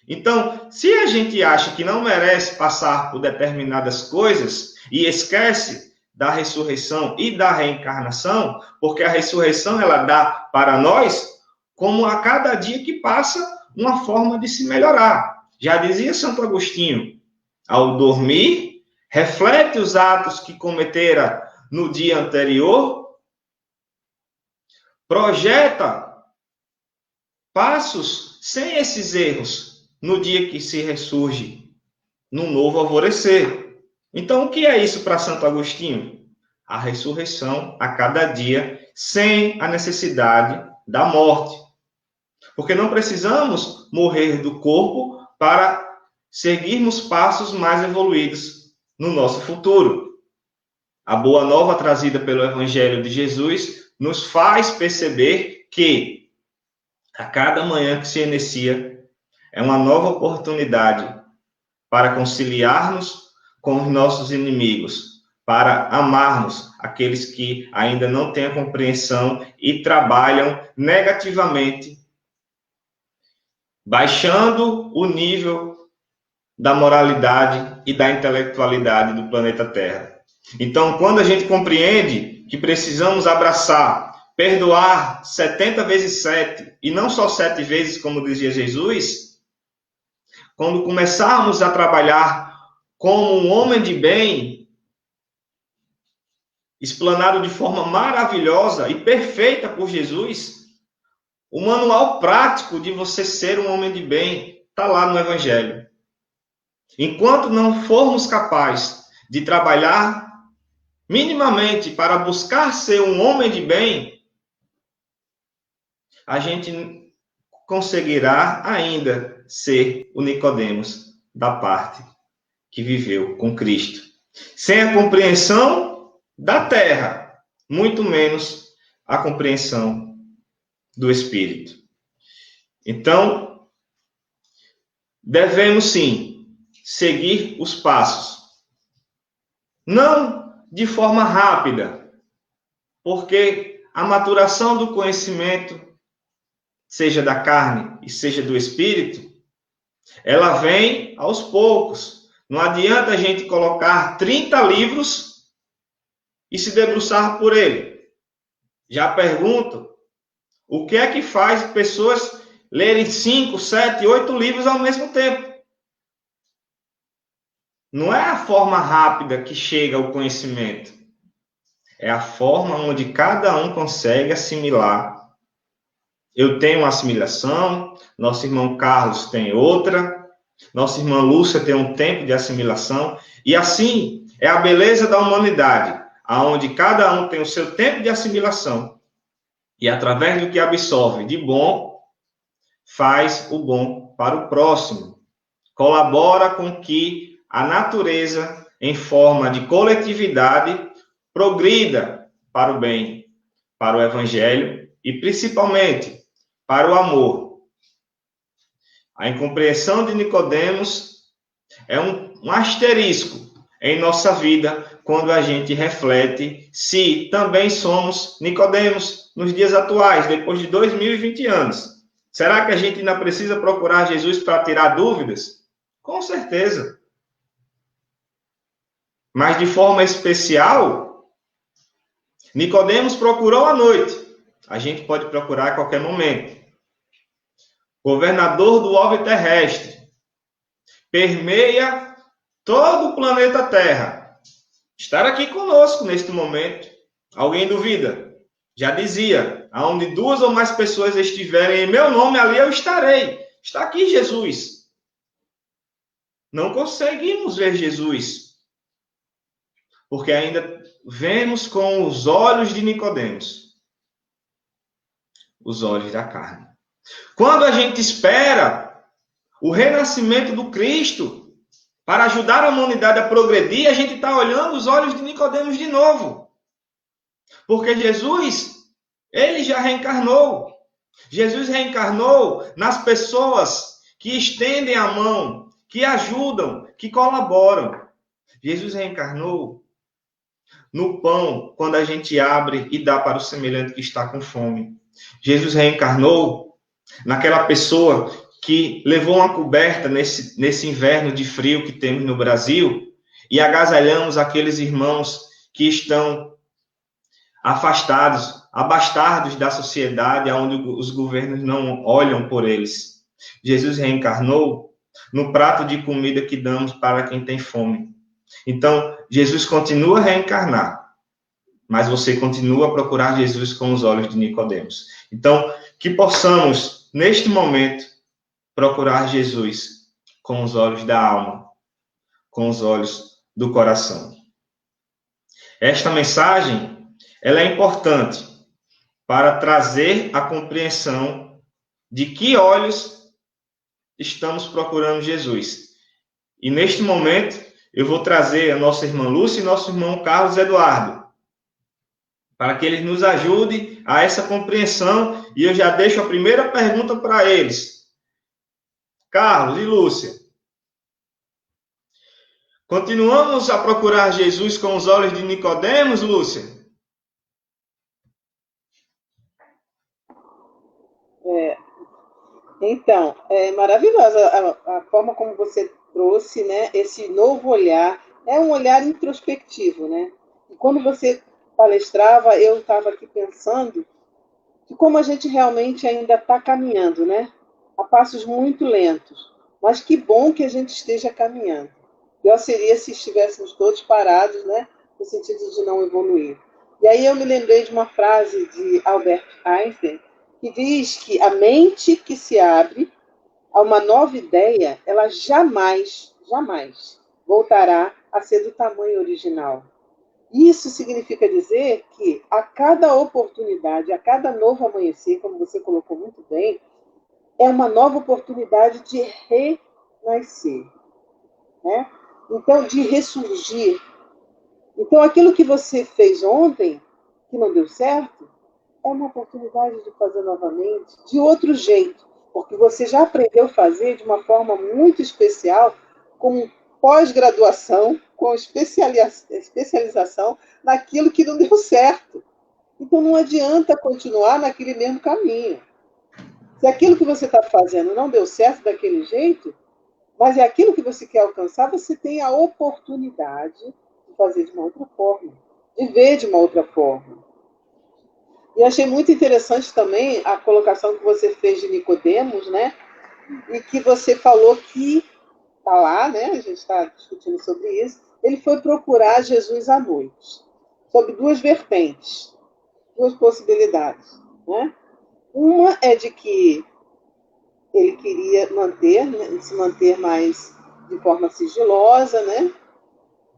Então, se a gente acha que não merece passar por determinadas coisas e esquece da ressurreição e da reencarnação, porque a ressurreição ela dá para nós, como a cada dia que passa, uma forma de se melhorar. Já dizia Santo Agostinho, ao dormir, reflete os atos que cometera no dia anterior, projeta passos sem esses erros no dia que se ressurge, num novo alvorecer. Então, o que é isso para Santo Agostinho? A ressurreição a cada dia, sem a necessidade da morte. Porque não precisamos morrer do corpo para seguirmos passos mais evoluídos no nosso futuro. A boa nova trazida pelo Evangelho de Jesus nos faz perceber que a cada manhã que se inicia é uma nova oportunidade para conciliarmos com os nossos inimigos, para amarmos aqueles que ainda não têm a compreensão e trabalham negativamente, baixando o nível da moralidade e da intelectualidade do planeta Terra. Então, quando a gente compreende que precisamos abraçar, perdoar 70 vezes 7, e não só 7 vezes, como dizia Jesus, quando começarmos a trabalhar como um homem de bem, explanado de forma maravilhosa e perfeita por Jesus, o manual prático de você ser um homem de bem está lá no Evangelho. Enquanto não formos capazes de trabalhar minimamente para buscar ser um homem de bem, a gente conseguirá ainda ser o Nicodemos da parte que viveu com Cristo. Sem a compreensão da terra, muito menos a compreensão do Espírito. Então, devemos sim seguir os passos. Não de forma rápida, porque a maturação do conhecimento, seja da carne e seja do espírito, ela vem aos poucos. Não adianta a gente colocar 30 livros e se debruçar por ele. Já pergunto, o que é que faz pessoas lerem 5, 7, 8 livros ao mesmo tempo? Não é a forma rápida que chega ao conhecimento. É a forma onde cada um consegue assimilar. Eu tenho uma assimilação, nosso irmão Carlos tem outra, nossa irmã Lúcia tem um tempo de assimilação, e assim é a beleza da humanidade, aonde cada um tem o seu tempo de assimilação, e através do que absorve de bom, faz o bom para o próximo, colabora com que a natureza em forma de coletividade, progrida para o bem, para o evangelho e principalmente para o amor. A incompreensão de Nicodemos é um asterisco em nossa vida quando a gente reflete se também somos Nicodemos nos dias atuais, depois de 2020 anos. Será que a gente ainda precisa procurar Jesus para tirar dúvidas? Com certeza. Mas de forma especial, Nicodemos procurou à noite. A gente pode procurar a qualquer momento. Governador do orbe terrestre. Permeia todo o planeta Terra. Estar aqui conosco neste momento. Alguém duvida? Já dizia, aonde 2 ou mais pessoas estiverem em meu nome, ali eu estarei. Está aqui Jesus. Não conseguimos ver Jesus, porque ainda vemos com os olhos de Nicodemos, os olhos da carne. Quando a gente espera o renascimento do Cristo para ajudar a humanidade a progredir, a gente está olhando os olhos de Nicodemos de novo. Porque Jesus, ele já reencarnou. Jesus reencarnou nas pessoas que estendem a mão, que ajudam, que colaboram. Jesus reencarnou no pão, quando a gente abre e dá para o semelhante que está com fome. Jesus reencarnou naquela pessoa que levou uma coberta nesse inverno de frio que temos no Brasil e agasalhamos aqueles irmãos que estão afastados, abastados da sociedade, onde os governos não olham por eles. Jesus reencarnou no prato de comida que damos para quem tem fome. Então, Jesus continua a reencarnar, mas você continua a procurar Jesus com os olhos de Nicodemos. Então, que possamos, neste momento, procurar Jesus com os olhos da alma, com os olhos do coração. Esta mensagem, ela é importante para trazer a compreensão de que olhos estamos procurando Jesus. E neste momento, eu vou trazer a nossa irmã Lúcia e nosso irmão Carlos Eduardo, para que eles nos ajudem a essa compreensão. E eu já deixo a primeira pergunta para eles. Carlos e Lúcia, continuamos a procurar Jesus com os olhos de Nicodemos, Lúcia? Então, é maravilhosa a forma como você trouxe, né, esse novo olhar. É um olhar introspectivo, né? E quando você palestrava, eu estava aqui pensando de como a gente realmente ainda está caminhando, né? A passos muito lentos. Mas que bom que a gente esteja caminhando. Pior seria se estivéssemos todos parados, né? No sentido de não evoluir. E aí eu me lembrei de uma frase de Albert Einstein, que diz que a mente que se abre a uma nova ideia, ela jamais, jamais voltará a ser do tamanho original. Isso significa dizer que a cada oportunidade, a cada novo amanhecer, como você colocou muito bem, é uma nova oportunidade de renascer, né? Então, de ressurgir. Então, aquilo que você fez ontem, que não deu certo, é uma oportunidade de fazer novamente, de outro jeito, porque você já aprendeu a fazer de uma forma muito especial, com pós-graduação, com especialização naquilo que não deu certo. Então não adianta continuar naquele mesmo caminho. Se aquilo que você está fazendo não deu certo daquele jeito, mas é aquilo que você quer alcançar, você tem a oportunidade de fazer de uma outra forma, de ver de uma outra forma. E achei muito interessante também a colocação que você fez de Nicodemos, né? E que você falou que está lá, né? A gente está discutindo sobre isso. Ele foi procurar Jesus à noite, sob 2 vertentes, 2 possibilidades, né? Uma é de que ele queria manter, né, se manter mais de forma sigilosa, né?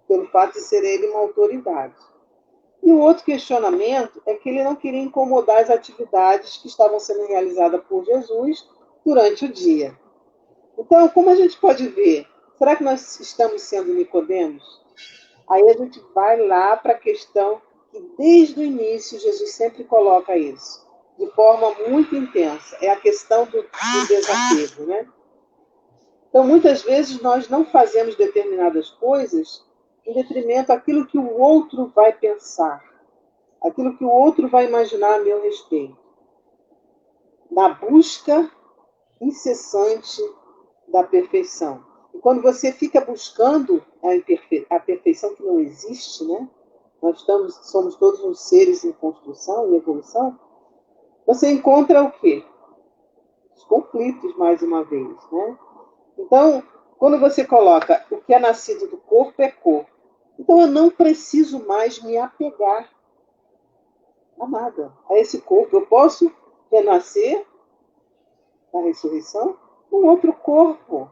Pelo fato de ser ele uma autoridade. E o outro questionamento é que ele não queria incomodar as atividades que estavam sendo realizadas por Jesus durante o dia. Então, como a gente pode ver? Será que nós estamos sendo Nicodemos? Aí a gente vai lá para a questão que desde o início Jesus sempre coloca isso, de forma muito intensa, é a questão do desapego, né? Então, muitas vezes, nós não fazemos determinadas coisas em detrimento daquilo que o outro vai pensar, aquilo que o outro vai imaginar a meu respeito. Na busca incessante da perfeição. E quando você fica buscando a perfeição que não existe, né? Nós somos todos uns seres em construção, em evolução, você encontra o quê? Os conflitos, mais uma vez, né? Então, quando você coloca o que é nascido do corpo é corpo, então eu não preciso mais me apegar a nada, a esse corpo. Eu posso renascer na ressurreição num outro corpo.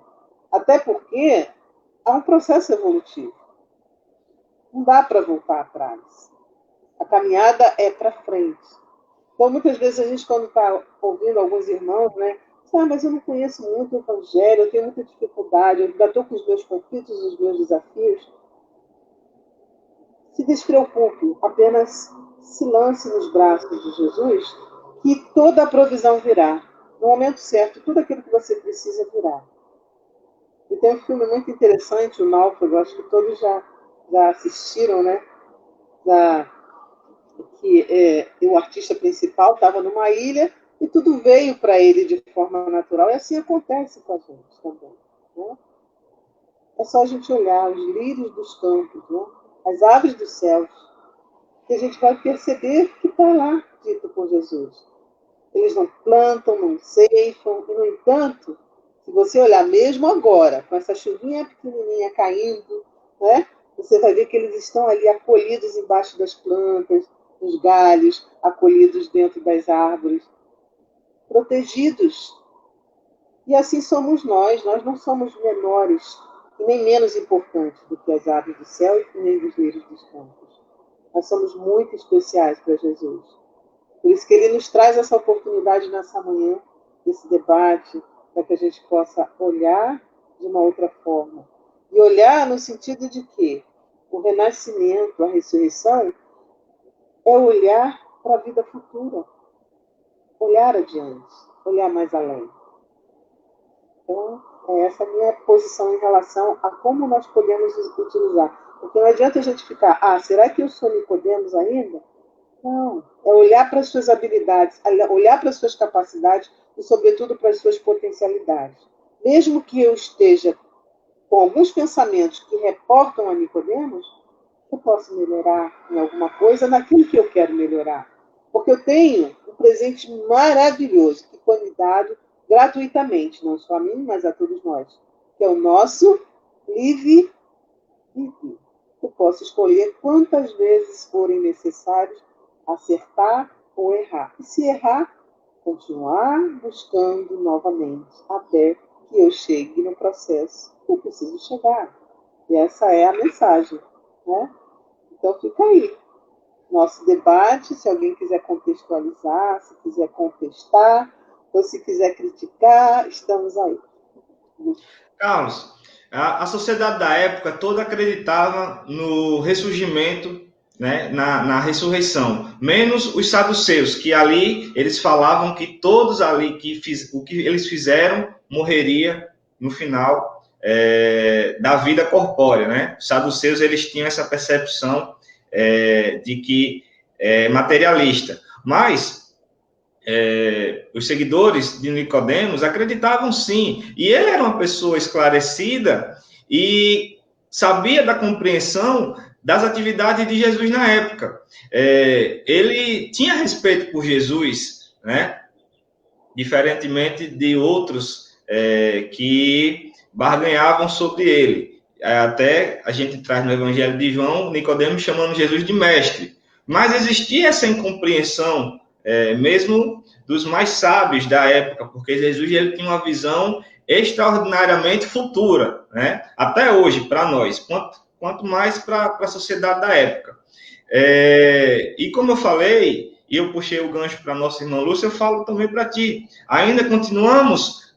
Até porque há um processo evolutivo. Não dá para voltar atrás. A caminhada é para frente. Então, muitas vezes, a gente, quando está ouvindo alguns irmãos, né? Mas eu não conheço muito o Evangelho, eu tenho muita dificuldade, eu ainda estou com os meus conflitos, os meus desafios. Se despreocupe, apenas se lance nos braços de Jesus, que toda a provisão virá. No momento certo, tudo aquilo que você precisa virá. E tem um filme muito interessante, o Náufrago, acho que todos já assistiram, né? O artista principal estava numa ilha e tudo veio para ele de forma natural. E assim acontece com a gente também. Né? É só a gente olhar os lírios dos campos, né? As aves dos céus, que a gente vai perceber que está lá, dito por Jesus. Eles não plantam, não ceifam, e, no entanto, se você olhar mesmo agora, com essa chuvinha pequenininha caindo, né? Você vai ver que eles estão ali acolhidos embaixo das plantas, nos galhos, acolhidos dentro das árvores, protegidos. E assim somos nós não somos menores e nem menos importantes do que as aves do céu e nem dos lírios dos campos. Nós somos muito especiais para Jesus. Por isso que ele nos traz essa oportunidade nessa manhã, esse debate, para que a gente possa olhar de uma outra forma. E olhar no sentido de que o renascimento, a ressurreição, é olhar para a vida futura, olhar adiante, olhar mais além. Então, é essa a minha posição em relação a como nós podemos utilizar. Porque não adianta a gente ficar, será que eu sou Nicodemos ainda? Não, é olhar para as suas habilidades, olhar para as suas capacidades e, sobretudo, para as suas potencialidades. Mesmo que eu esteja com alguns pensamentos que reportam a Nicodemos, eu posso melhorar em alguma coisa naquilo que eu quero melhorar. Porque eu tenho um presente maravilhoso que foi me dado gratuitamente, não só a mim, mas a todos nós, que é o nosso livre-arbítrio. Eu posso escolher quantas vezes forem necessárias acertar ou errar. E se errar, continuar buscando novamente até que eu chegue no processo que eu preciso chegar. E essa é a mensagem. Né? Então fica aí. Nosso debate, se alguém quiser contextualizar, se quiser contestar, ou se quiser criticar, estamos aí. Carlos, a sociedade da época toda acreditava no ressurgimento, né, na ressurreição, menos os saduceus, que ali eles falavam que todos ali o que eles fizeram morreria no final da vida corpórea, né? Os saduceus eles tinham essa percepção de que materialista, mas os seguidores de Nicodemos acreditavam sim, e ele era uma pessoa esclarecida e sabia da compreensão das atividades de Jesus na época. Ele tinha respeito por Jesus, né? Diferentemente de outros que barganhavam sobre ele. Até a gente traz no Evangelho de João, Nicodemos chamando Jesus de mestre. Mas existia essa incompreensão mesmo dos mais sábios da época, porque Jesus ele tinha uma visão extraordinariamente futura, né? Até hoje, para nós, quanto mais para a sociedade da época. E como eu falei, e eu puxei o gancho para a nossa irmã Lúcia, eu falo também para ti. Ainda continuamos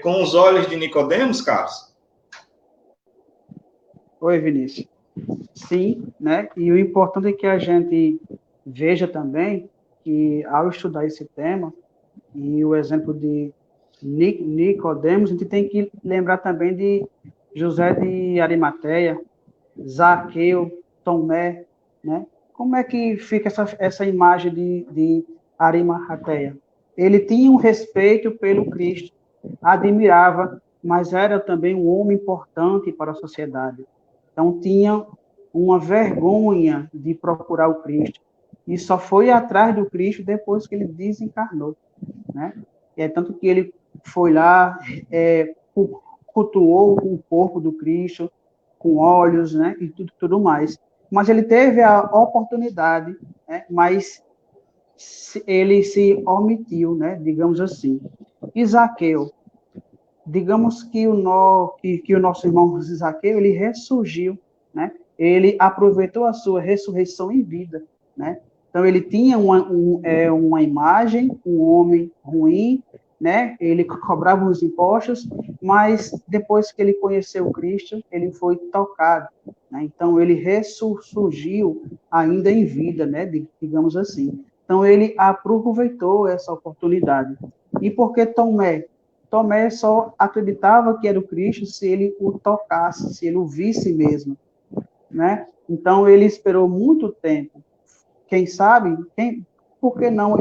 com os olhos de Nicodemos, Carlos? Oi, Vinícius. Sim, né? E o importante é que a gente veja também que, ao estudar esse tema, e o exemplo de Nicodemos, a gente tem que lembrar também de José de Arimateia, Zaqueu, Tomé, né? Como é que fica essa imagem de Arimateia? Ele tinha um respeito pelo Cristo, admirava, mas era também um homem importante para a sociedade. Então, tinha uma vergonha de procurar o Cristo. E só foi atrás do Cristo depois que ele desencarnou, né? E é tanto que ele foi lá, cultuou o corpo do Cristo com óleos, né? E tudo mais. Mas ele teve a oportunidade, né? Mas ele se omitiu, né? Digamos assim. E Zaqueu, digamos que que o nosso irmão Zaqueu, ele ressurgiu, né? Ele aproveitou a sua ressurreição em vida, né? Então, ele tinha uma imagem, um homem ruim, né? Ele cobrava os impostos, mas depois que ele conheceu Cristo, ele foi tocado, né? Então, ele ressurgiu ainda em vida, né? Digamos assim. Então, ele aproveitou essa oportunidade. E por que Tomé? Tomé só acreditava que era o Cristo se ele o tocasse, se ele o visse mesmo, né? Então ele esperou muito tempo. Quem sabe, por que não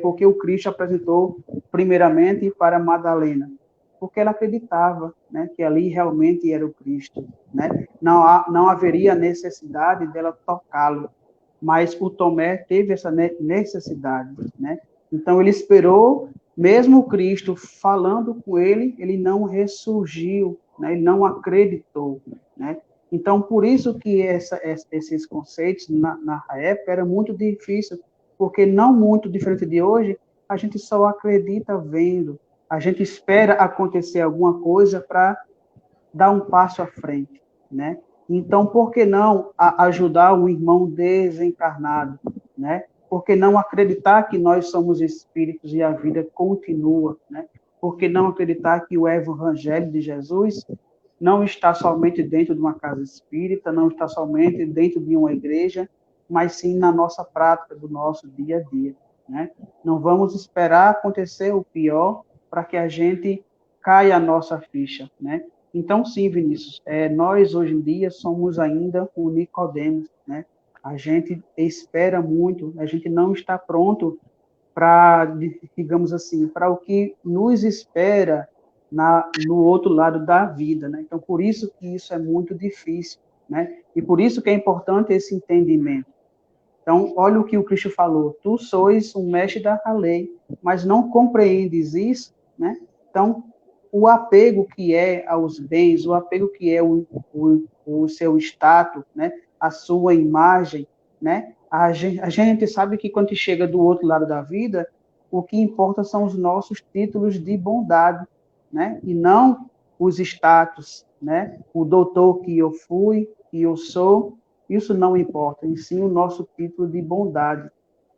porque o Cristo apresentou primeiramente para Madalena, porque ela acreditava, né, que ali realmente era o Cristo, né? Não haveria necessidade dela tocá-lo, mas o Tomé teve essa necessidade, né? Então ele esperou, mesmo Cristo falando com ele, ele não ressurgiu, né? Ele não acreditou, né? Então, por isso que esses conceitos, na época, era muito difícil, porque não muito diferente de hoje, a gente só acredita vendo, a gente espera acontecer alguma coisa para dar um passo à frente, né? Então, por que não ajudar o irmão desencarnado, né? Por que não acreditar que nós somos espíritos e a vida continua, né? Por que não acreditar que o evangelho de Jesus não está somente dentro de uma casa espírita, não está somente dentro de uma igreja, mas sim na nossa prática, do nosso dia a dia, né? Não vamos esperar acontecer o pior para que a gente caia a nossa ficha, né? Então, sim, Vinícius, nós hoje em dia somos ainda o Nicodemos, né? A gente espera muito, a gente não está pronto para, digamos assim, para o que nos espera no outro lado da vida, né? Então, por isso que isso é muito difícil, né? E por isso que é importante esse entendimento. Então, olha o que o Cristo falou: tu sois um mestre da lei, mas não compreendes isso, né? Então, o apego que é aos bens, o apego que é o seu status, né? A sua imagem, né? A gente sabe que quando chega do outro lado da vida, o que importa são os nossos títulos de bondade, né? E não os status, né? O doutor que eu fui, que eu sou, isso não importa, e sim o nosso título de bondade.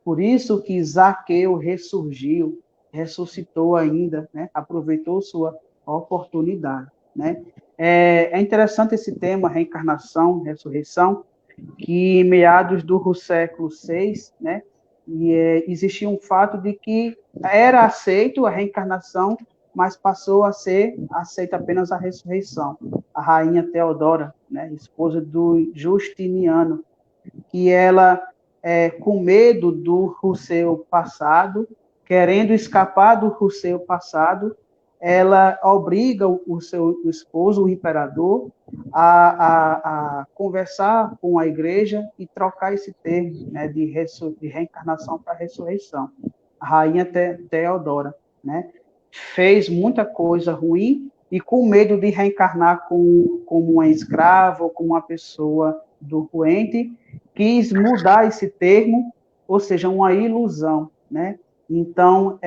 Por isso que Zaqueu ressurgiu, ressuscitou ainda, né? Aproveitou sua oportunidade, né? É interessante esse tema, reencarnação, ressurreição, que em meados do século VI, né? Existia um fato de que era aceito a reencarnação, mas passou a ser aceita apenas a ressurreição. A rainha Teodora, né, esposa do Justiniano, que ela, com medo do seu passado, querendo escapar do seu passado, ela obriga o seu esposo, o imperador, a conversar com a igreja e trocar esse termo, né, de reencarnação para ressurreição. A rainha Teodora, né, fez muita coisa ruim e com medo de reencarnar como uma escrava ou como uma pessoa doente, quis mudar esse termo, ou seja, uma ilusão, né? Então,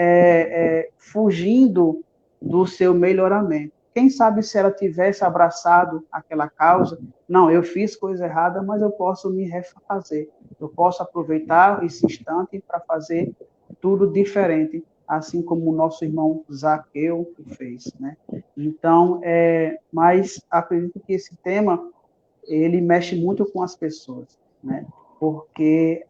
fugindo do seu melhoramento. Quem sabe se ela tivesse abraçado aquela causa, não, eu fiz coisa errada, mas eu posso me refazer, eu posso aproveitar esse instante para fazer tudo diferente, assim como o nosso irmão Zaqueu fez, né? Então, mas acredito que esse tema ele mexe muito com as pessoas, né? Porque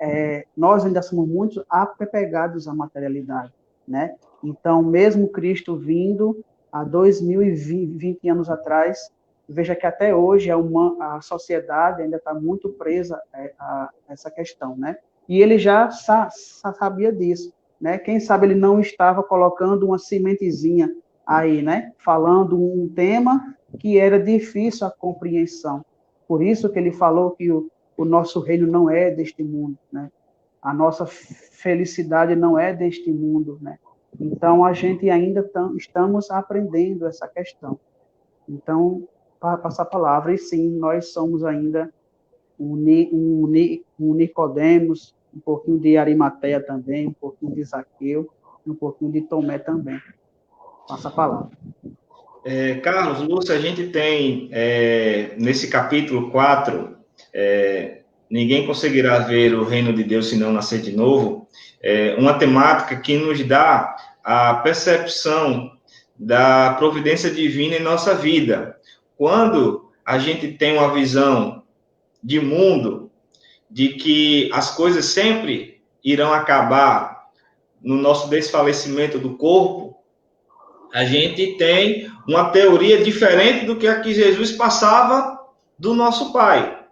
nós ainda somos muito apegados à materialidade, né? Então, mesmo Cristo vindo há 2020 anos atrás, veja que até hoje a sociedade ainda está muito presa a essa questão, né? E ele já sabia disso, né? Quem sabe ele não estava colocando uma sementezinha aí, né? Falando um tema que era difícil a compreensão. Por isso que ele falou que o nosso reino não é deste mundo, né? A nossa felicidade não é deste mundo, né? Então, a gente ainda estamos aprendendo essa questão. Então, para passar a palavra, e sim, nós somos ainda um Nicodemos, um pouquinho de Arimateia também, um pouquinho de Zaqueu, um pouquinho de Tomé também. Passa a palavra. Carlos, Lúcia, a gente tem, nesse capítulo 4, ninguém conseguirá ver o reino de Deus se não nascer de novo, uma temática que nos dá a percepção da providência divina em nossa vida. Quando a gente tem uma visão de mundo, de que as coisas sempre irão acabar no nosso desfalecimento do corpo, a gente tem uma teoria diferente do que a que Jesus passava do nosso Pai,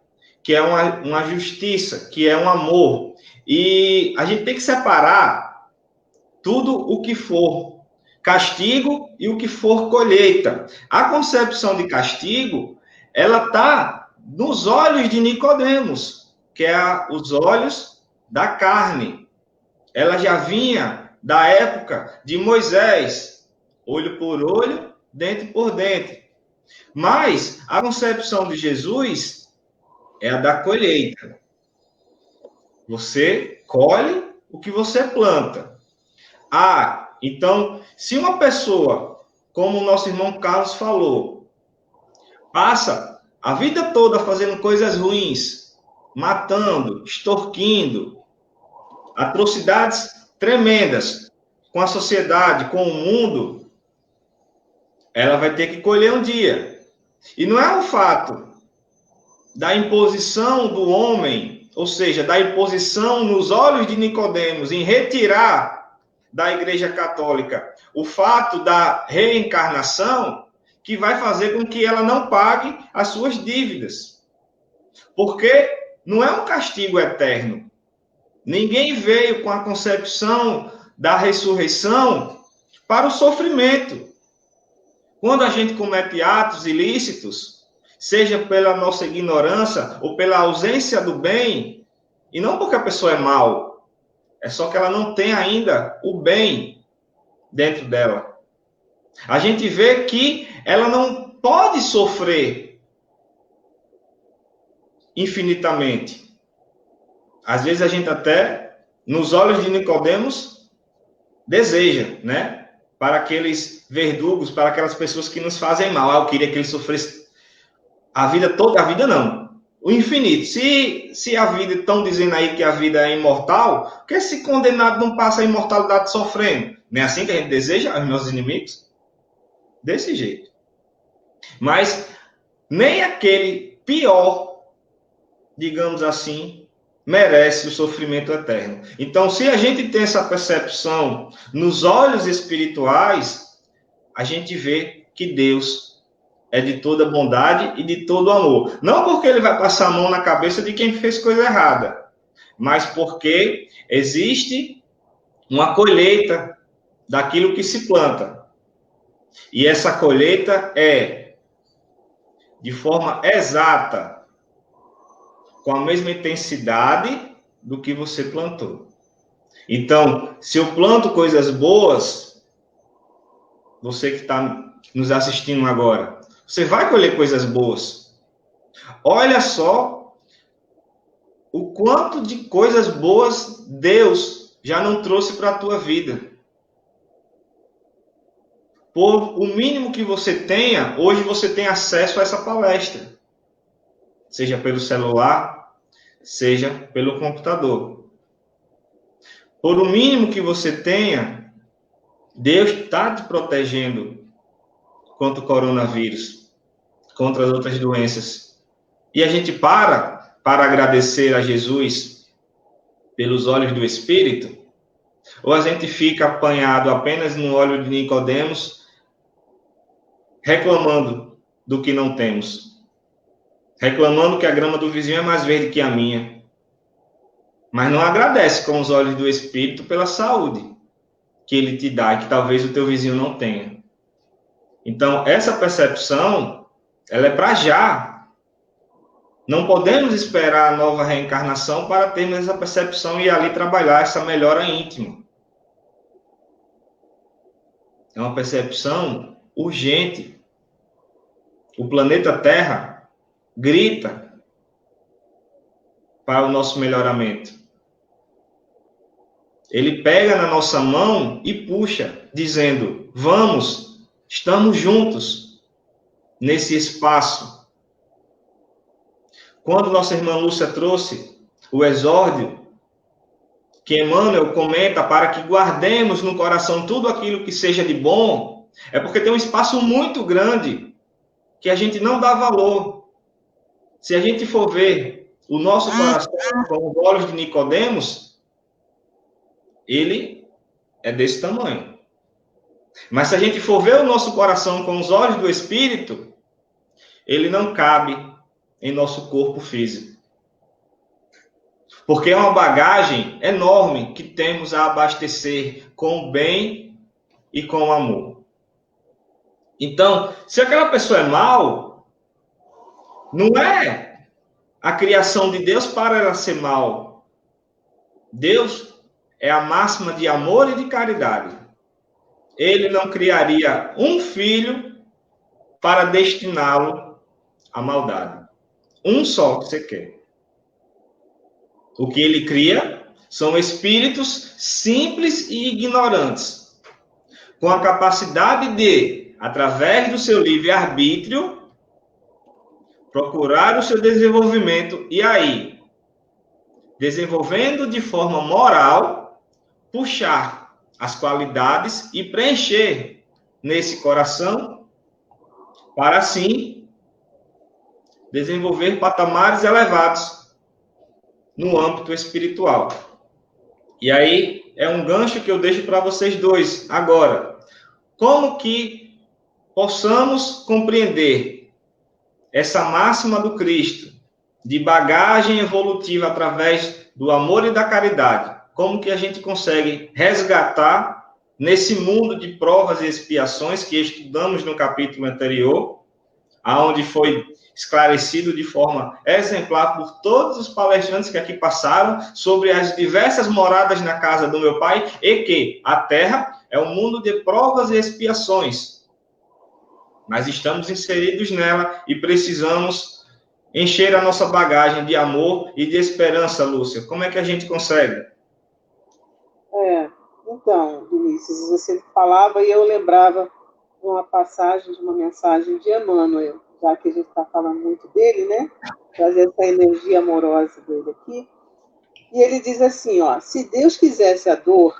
que é uma justiça, que é um amor. E a gente tem que separar tudo o que for castigo e o que for colheita. A concepção de castigo, ela está nos olhos de Nicodemos, que é os olhos da carne. Ela já vinha da época de Moisés, olho por olho, dente por dente. Mas a concepção de Jesus é a da colheita. Você colhe o que você planta. Então, se uma pessoa, como o nosso irmão Carlos falou, passa a vida toda fazendo coisas ruins, matando, extorquindo, atrocidades tremendas com a sociedade, com o mundo, ela vai ter que colher um dia. E não é o fato da imposição do homem, ou seja, da imposição nos olhos de Nicodemos em retirar da Igreja Católica o fato da reencarnação que vai fazer com que ela não pague as suas dívidas. Porque não é um castigo eterno. Ninguém veio com a concepção da ressurreição para o sofrimento. Quando a gente comete atos ilícitos, seja pela nossa ignorância ou pela ausência do bem, e não porque a pessoa é mal, é só que ela não tem ainda o bem dentro dela. A gente vê que ela não pode sofrer infinitamente. Às vezes a gente até, nos olhos de Nicodemos, deseja, né? Para aqueles verdugos, para aquelas pessoas que nos fazem mal. Eu queria que ele sofresse a vida toda. A vida não. O infinito. Se a vida, estão dizendo aí que a vida é imortal, por que esse condenado não passa a imortalidade sofrendo? Não é assim que a gente deseja aos nossos inimigos? Desse jeito. Mas nem aquele pior, digamos assim, merece o sofrimento eterno. Então, se a gente tem essa percepção nos olhos espirituais, a gente vê que Deus é de toda bondade e de todo amor. Não porque ele vai passar a mão na cabeça de quem fez coisa errada, mas porque existe uma colheita daquilo que se planta. E essa colheita é de forma exata, com a mesma intensidade do que você plantou. Então, se eu planto coisas boas, você que está nos assistindo agora, você vai colher coisas boas. Olha só o quanto de coisas boas Deus já não trouxe para a tua vida. Por o mínimo que você tenha, hoje você tem acesso a essa palestra. Seja pelo celular, seja pelo computador. Por o mínimo que você tenha, Deus está te protegendo contra o coronavírus, contra as outras doenças. e a gente para agradecer a Jesus pelos olhos do Espírito, ou a gente fica apanhado apenas no olho de Nicodemos, reclamando do que não temos, reclamando que a grama do vizinho é mais verde que a minha, mas não agradece com os olhos do Espírito pela saúde que ele te dá e que talvez o teu vizinho não tenha. Então, essa percepção, ela é para já. Não podemos esperar a nova reencarnação para termos essa percepção e ali trabalhar essa melhora íntima. É uma percepção urgente. O planeta Terra grita para o nosso melhoramento. Ele pega na nossa mão e puxa, dizendo: vamos, estamos juntos nesse espaço. Quando nossa irmã Lúcia trouxe o exórdio, que Emmanuel comenta para que guardemos no coração tudo aquilo que seja de bom, é porque tem um espaço muito grande que a gente não dá valor. Se a gente for ver o nosso coração com os olhos de Nicodemos, ele é desse tamanho. Mas se a gente for ver o nosso coração com os olhos do Espírito, ele não cabe em nosso corpo físico. Porque é uma bagagem enorme que temos a abastecer com o bem e com o amor. Então, se aquela pessoa é mal, não é a criação de Deus para ela ser mal. Deus é a máxima de amor e de caridade. Ele não criaria um filho para destiná-lo à maldade. Um só que você quer. O que ele cria são espíritos simples e ignorantes, com a capacidade de, através do seu livre-arbítrio, procurar o seu desenvolvimento e aí, desenvolvendo de forma moral, puxar as qualidades e preencher nesse coração para, assim, desenvolver patamares elevados no âmbito espiritual. E aí, é um gancho que eu deixo para vocês dois agora. Como que possamos compreender essa máxima do Cristo, de bagagem evolutiva através do amor e da caridade? Como que a gente consegue resgatar nesse mundo de provas e expiações que estudamos no capítulo anterior, aonde foi esclarecido de forma exemplar por todos os palestrantes que aqui passaram sobre as diversas moradas na casa do meu Pai e que a Terra é um mundo de provas e expiações. Mas estamos inseridos nela e precisamos encher a nossa bagagem de amor e de esperança, Lúcia. Como é que a gente consegue? Então, Vinícius, você falava e eu lembrava de uma passagem, de uma mensagem de Emmanuel, já que a gente está falando muito dele, né? Trazer essa energia amorosa dele aqui. E ele diz assim, ó, se Deus quisesse a dor,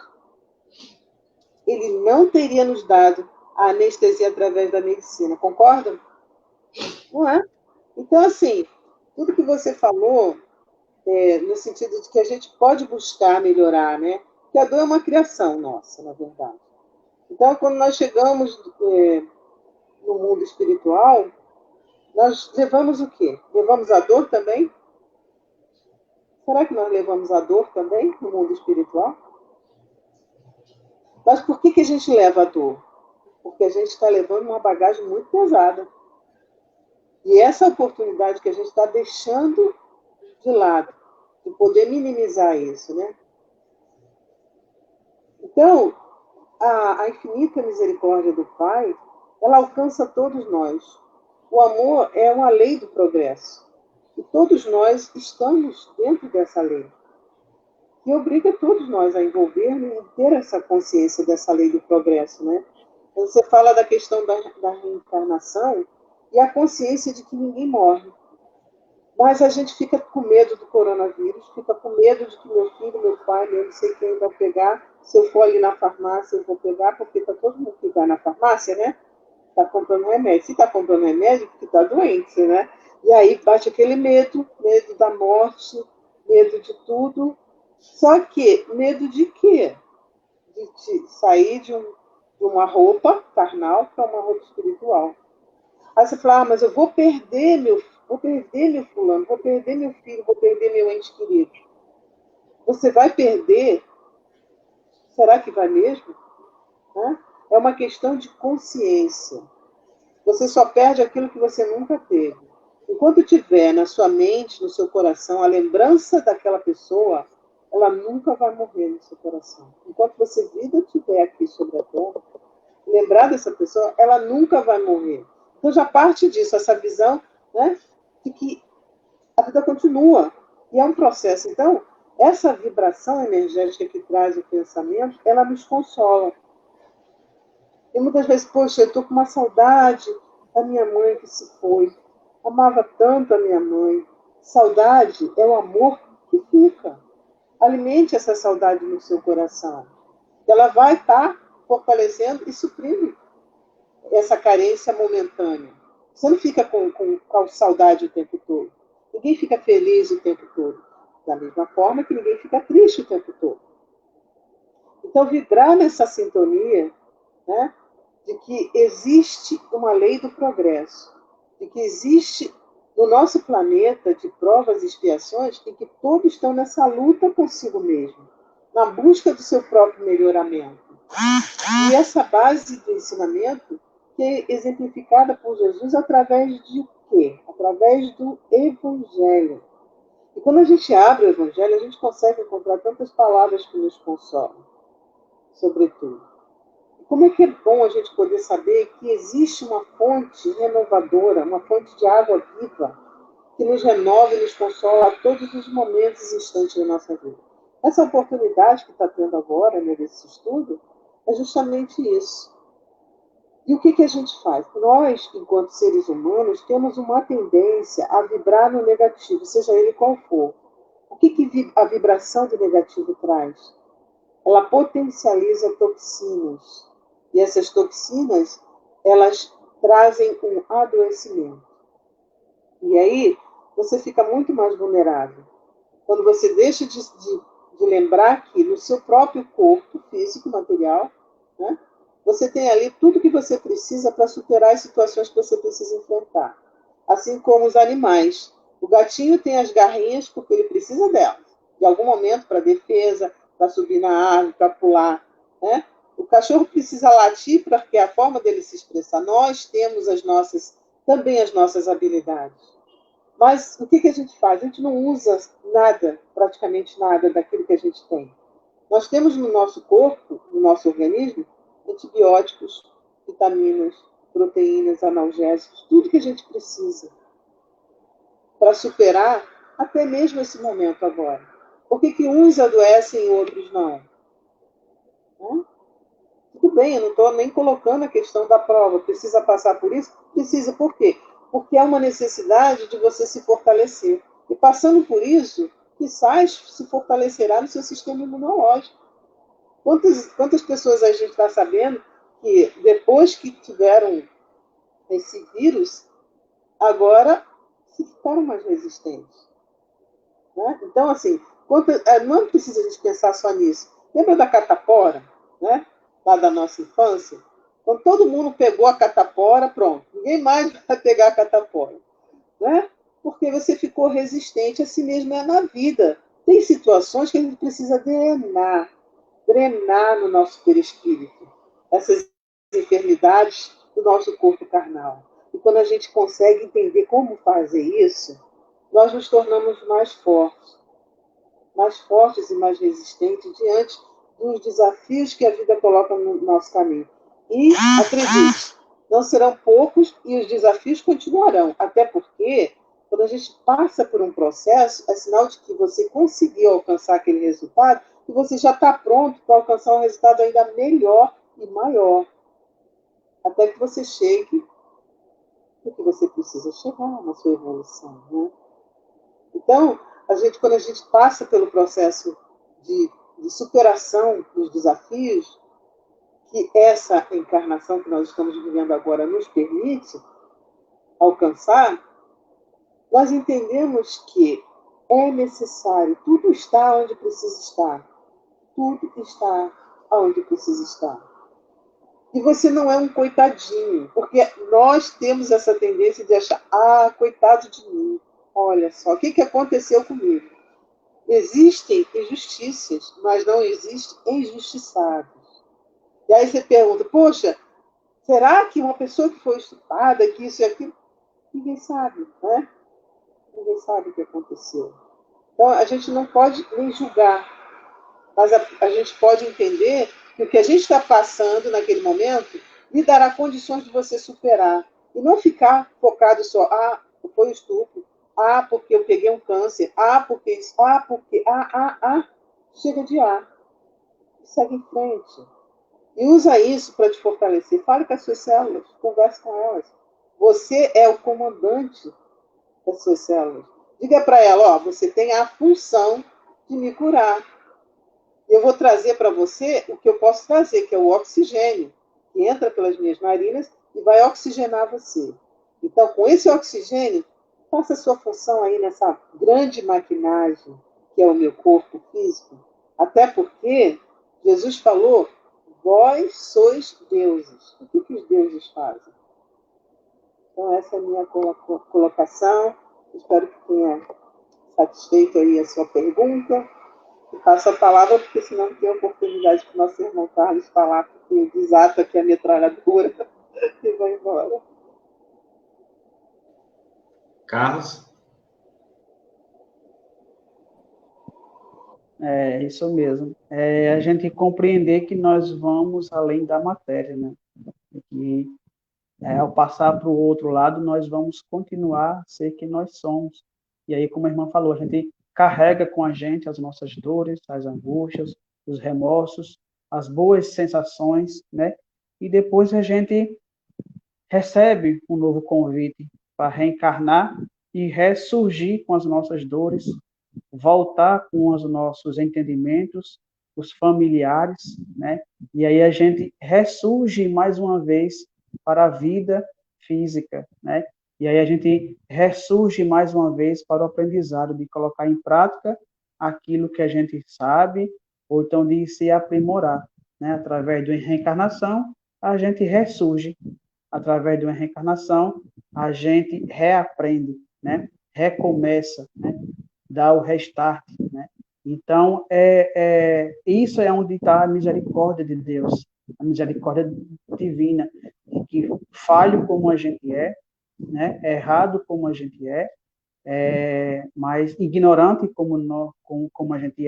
ele não teria nos dado a anestesia através da medicina, concordam? Não é? Então, assim, tudo que você falou, no sentido de que a gente pode buscar melhorar, né? Que a dor é uma criação nossa, na verdade. Então, quando nós chegamos no mundo espiritual, nós levamos o quê? Levamos a dor também? Será que nós levamos a dor também no mundo espiritual? Mas por que a gente leva a dor? Porque a gente está levando uma bagagem muito pesada. E essa oportunidade que a gente está deixando de lado, de poder minimizar isso, né? Então, a infinita misericórdia do Pai, ela alcança todos nós. O amor é uma lei do progresso. E todos nós estamos dentro dessa lei. E obriga todos nós a envolvermos e ter essa consciência dessa lei do progresso, né? Você fala da questão da reencarnação e a consciência de que ninguém morre. Mas a gente fica com medo do coronavírus, fica com medo de que meu filho, meu pai, eu não sei quem vai pegar. Se eu for ali na farmácia, eu vou pegar, porque está todo mundo que vai na farmácia, né? Está comprando remédio. Se está comprando remédio, porque está doente, né? E aí bate aquele medo, medo da morte, medo de tudo. Só que, medo de quê? De sair de uma roupa carnal para uma roupa espiritual. Aí você fala, mas eu vou perder meu fulano, vou perder meu filho, vou perder meu ente querido. Você vai perder? Será que vai mesmo? É uma questão de consciência. Você só perde aquilo que você nunca teve. Enquanto tiver na sua mente, no seu coração, a lembrança daquela pessoa, ela nunca vai morrer no seu coração. Enquanto você vida estiver aqui sobre a terra, lembrar dessa pessoa, ela nunca vai morrer. Então já parte disso, essa visão, né, de que a vida continua. E é um processo. Então, essa vibração energética que traz o pensamento, ela nos consola. E muitas vezes, poxa, eu estou com uma saudade da minha mãe que se foi. Amava tanto a minha mãe. Saudade é o amor que fica. Alimente essa saudade no seu coração. Ela vai estar fortalecendo e suprindo essa carência momentânea. Você não fica com saudade o tempo todo. Ninguém fica feliz o tempo todo. Da mesma forma que ninguém fica triste o tempo todo. Então, vibrar nessa sintonia, né, de que existe uma lei do progresso, de que existe no nosso planeta de provas e expiações e que todos estão nessa luta consigo mesmo, na busca do seu próprio melhoramento. E essa base do ensinamento que é exemplificada por Jesus através de quê? Através do Evangelho. E quando a gente abre o Evangelho, a gente consegue encontrar tantas palavras que nos consolam, sobretudo. Como é que é bom a gente poder saber que existe uma fonte renovadora, uma fonte de água viva, que nos renova e nos consola a todos os momentos e instantes da nossa vida. Essa oportunidade que está tendo agora, né, nesse estudo, é justamente isso. E o que a gente faz? Nós, enquanto seres humanos, temos uma tendência a vibrar no negativo, seja ele qual for. O que a vibração do negativo traz? Ela potencializa toxinas. E essas toxinas, elas trazem um adoecimento. E aí, você fica muito mais vulnerável. Quando você deixa de lembrar que no seu próprio corpo físico, material, né, você tem ali tudo que você precisa para superar as situações que você precisa enfrentar. Assim como os animais. O gatinho tem as garrinhas porque ele precisa delas. De algum momento, para defesa, para subir na árvore, para pular, né? O cachorro precisa latir porque é a forma dele se expressar. Nós temos também as nossas habilidades. Mas o que a gente faz? A gente não usa nada, praticamente nada, daquilo que a gente tem. Nós temos no nosso corpo, no nosso organismo, antibióticos, vitaminas, proteínas, analgésicos, tudo que a gente precisa para superar até mesmo esse momento agora. Por que uns adoecem e outros não? Tudo bem, eu não estou nem colocando a questão da prova. Precisa passar por isso? Precisa. Por quê? Porque é uma necessidade de você se fortalecer. E passando por isso, quizás se fortalecerá no seu sistema imunológico. Quantas pessoas a gente está sabendo que depois que tiveram esse vírus, agora se ficaram mais resistentes? Né? Então, assim, não precisa a gente pensar só nisso. Lembra da catapora, né? Lá da nossa infância? Quando todo mundo pegou a catapora, pronto. Ninguém mais vai pegar a catapora. Né? Porque você ficou resistente a si mesmo na vida. Tem situações que a gente precisa drenar no nosso perispírito. Essas enfermidades do nosso corpo carnal. E quando a gente consegue entender como fazer isso, nós nos tornamos mais fortes e mais resistentes diante dos desafios que a vida coloca no nosso caminho. E, acredite, não serão poucos e os desafios continuarão, até porque, quando a gente passa por um processo, é sinal de que você conseguiu alcançar aquele resultado e você já está pronto para alcançar um resultado ainda melhor e maior, até que você chegue no que você precisa chegar na sua evolução, né? Então, quando a gente passa pelo processo de superação dos desafios que essa encarnação que nós estamos vivendo agora nos permite alcançar, nós entendemos que é necessário, tudo está onde precisa estar. Tudo está onde precisa estar. E você não é um coitadinho, porque nós temos essa tendência de achar, coitado de mim, olha só, o que aconteceu comigo? Existem injustiças, mas não existem injustiçados. E aí você pergunta, poxa, será que uma pessoa que foi estuprada, que isso e aquilo, ninguém sabe, né? Ninguém sabe o que aconteceu. Então, a gente não pode nem julgar, mas a gente pode entender que o que a gente está passando naquele momento lhe dará condições de você superar. E não ficar focado só, foi o estupro, porque eu peguei um câncer, porque isso, porque, chega de segue em frente. E usa isso para te fortalecer. Fale com as suas células, converse com elas. Você é o comandante das suas células. Diga para ela, você tem a função de me curar. Eu vou trazer para você o que eu posso trazer, que é o oxigênio, que entra pelas minhas narinas e vai oxigenar você. Então, com esse oxigênio, faça a sua função aí nessa grande maquinagem que é o meu corpo físico. Até porque Jesus falou, vós sois deuses. O que os deuses fazem? Então, essa é a minha colocação. Espero que tenha satisfeito aí a sua pergunta. E passo a palavra, porque senão não tem oportunidade para o nosso irmão Carlos falar, porque desata aqui a metralhadora e vai embora. Carlos? É isso mesmo. É a gente compreender que nós vamos além da matéria, né? E ao passar para o outro lado, nós vamos continuar a ser quem nós somos. E aí, como a irmã falou, a gente carrega com a gente as nossas dores, as angústias, os remorsos, as boas sensações, né? E depois a gente recebe um novo convite para reencarnar e ressurgir com as nossas dores, voltar com os nossos entendimentos, os familiares, né? E aí a gente ressurge mais uma vez para a vida física, né? E aí a gente ressurge mais uma vez para o aprendizado de colocar em prática aquilo que a gente sabe, ou então de se aprimorar, né? Através da reencarnação, a gente ressurge. Através de uma reencarnação, a gente reaprende, né? Recomeça, né? Dá o restart, né? Então, isso é onde está a misericórdia de Deus, a misericórdia divina, de que falho como a gente né? Errado como a gente mas ignorante como a gente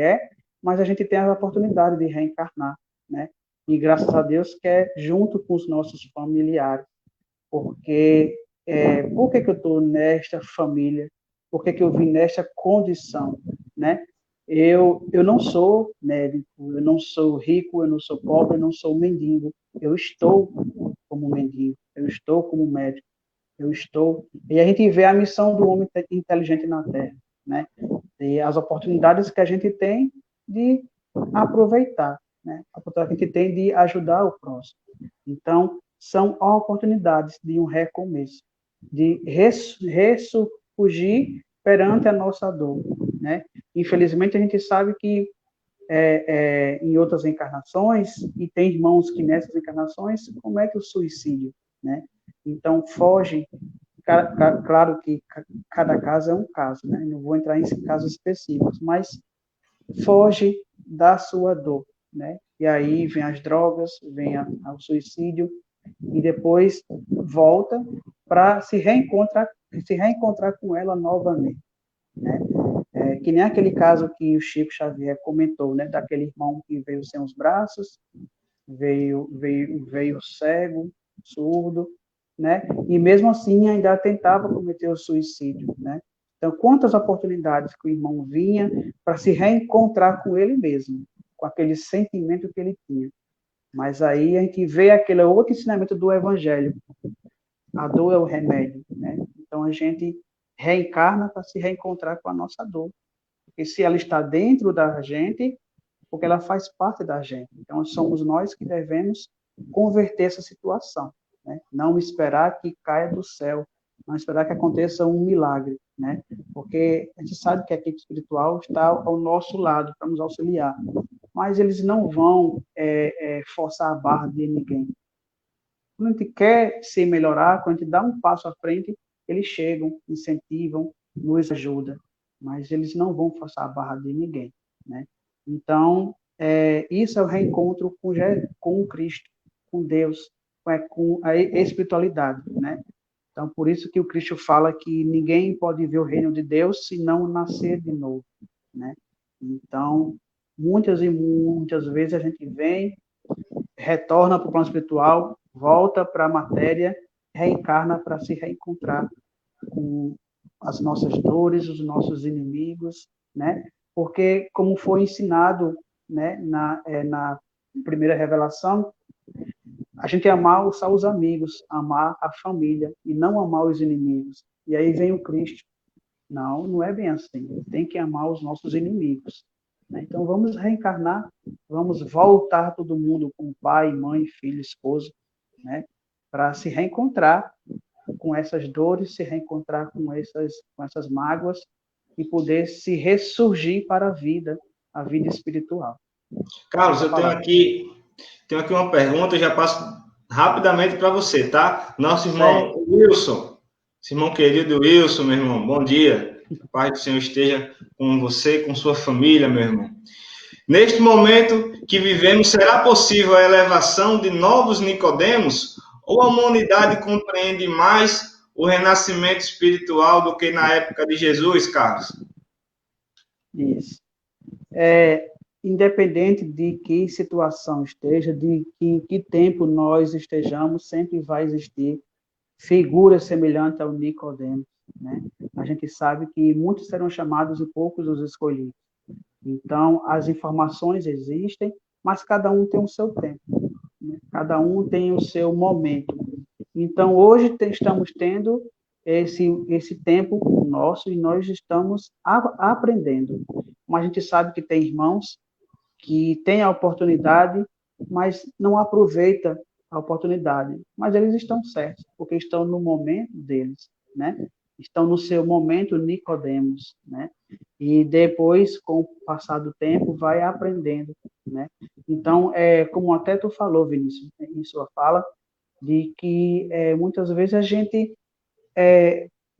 mas a gente tem a oportunidade de reencarnar, né? E graças a Deus que é junto com os nossos familiares, porque por que eu estou nesta família? Por que eu vim nesta condição, né? Eu não sou médico, eu não sou rico, eu não sou pobre, eu não sou mendigo. Eu estou como mendigo, eu estou como médico, eu estou. E a gente vê a missão do homem inteligente na Terra, né? E as oportunidades que a gente tem de aproveitar, né? A oportunidade que a gente tem de ajudar o próximo. Então, são oportunidades de um recomeço, de ressurgir perante a nossa dor, né? Infelizmente, a gente sabe que em outras encarnações, e tem irmãos que nessas encarnações comete o suicídio, né? Então, foge. Claro que cada caso é um caso, né? Não vou entrar em casos específicos, mas foge da sua dor, né? E aí vem as drogas, vem o suicídio, e depois volta para se reencontrar com ela novamente, né? Que nem aquele caso que o Chico Xavier comentou, né? Daquele irmão que veio sem os braços, veio cego, surdo, né? E mesmo assim ainda tentava cometer o suicídio, né? Então, quantas oportunidades que o irmão vinha para se reencontrar com ele mesmo, com aquele sentimento que ele tinha. Mas aí a gente vê aquele outro ensinamento do Evangelho. A dor é o remédio, né? Então a gente reencarna para se reencontrar com a nossa dor. Porque se ela está dentro da gente, porque ela faz parte da gente. Então somos nós que devemos converter essa situação, né? Não esperar que caia do céu, não esperar que aconteça um milagre, né? Porque a gente sabe que a equipe espiritual está ao nosso lado para nos auxiliar, mas eles não vão forçar a barra de ninguém. Quando a gente quer se melhorar, quando a gente dá um passo à frente, eles chegam, incentivam, nos ajudam, mas eles não vão forçar a barra de ninguém, né? Então, isso é o reencontro com Cristo, com Deus, com a espiritualidade, né? Então, por isso que o Cristo fala que ninguém pode ver o reino de Deus se não nascer de novo, né? Então, muitas e muitas vezes a gente vem, retorna para o plano espiritual, volta para a matéria, reencarna para se reencontrar com as nossas dores, os nossos inimigos, né? Porque, como foi ensinado, né, na primeira revelação, a gente amar os amigos, amar a família e não amar os inimigos. E aí vem o Cristo. Não, não é bem assim. Tem que amar os nossos inimigos. Né? Então vamos reencarnar, vamos voltar todo mundo com pai, mãe, filho, esposa, né? Para se reencontrar com essas dores, se reencontrar com essas mágoas e poder se ressurgir para a vida espiritual. Carlos, eu tenho aqui uma pergunta, eu já passo rapidamente para você, tá? Nosso irmão Wilson, esse irmão querido Wilson, meu irmão, bom dia. A paz do Senhor esteja com você, com sua família, meu irmão. Neste momento que vivemos, será possível a elevação de novos Nicodemos? Ou a humanidade compreende mais o renascimento espiritual do que na época de Jesus, Carlos? Isso. Independente de que situação esteja, de que tempo nós estejamos, sempre vai existir figura semelhante ao Nicodemo, né? A gente sabe que muitos serão chamados e poucos os escolhidos. Então, as informações existem, mas cada um tem o seu tempo, né? Cada um tem o seu momento. Então, hoje estamos tendo esse tempo nosso e nós estamos aprendendo. Mas a gente sabe que tem irmãos que têm a oportunidade, mas não aproveita a oportunidade. Mas eles estão certos, porque estão no momento deles, né? Estão no seu momento Nicodemos, né? E depois, com o passar do tempo, vai aprendendo, né? Então, como até tu falou, Vinícius, em sua fala, de que muitas vezes a gente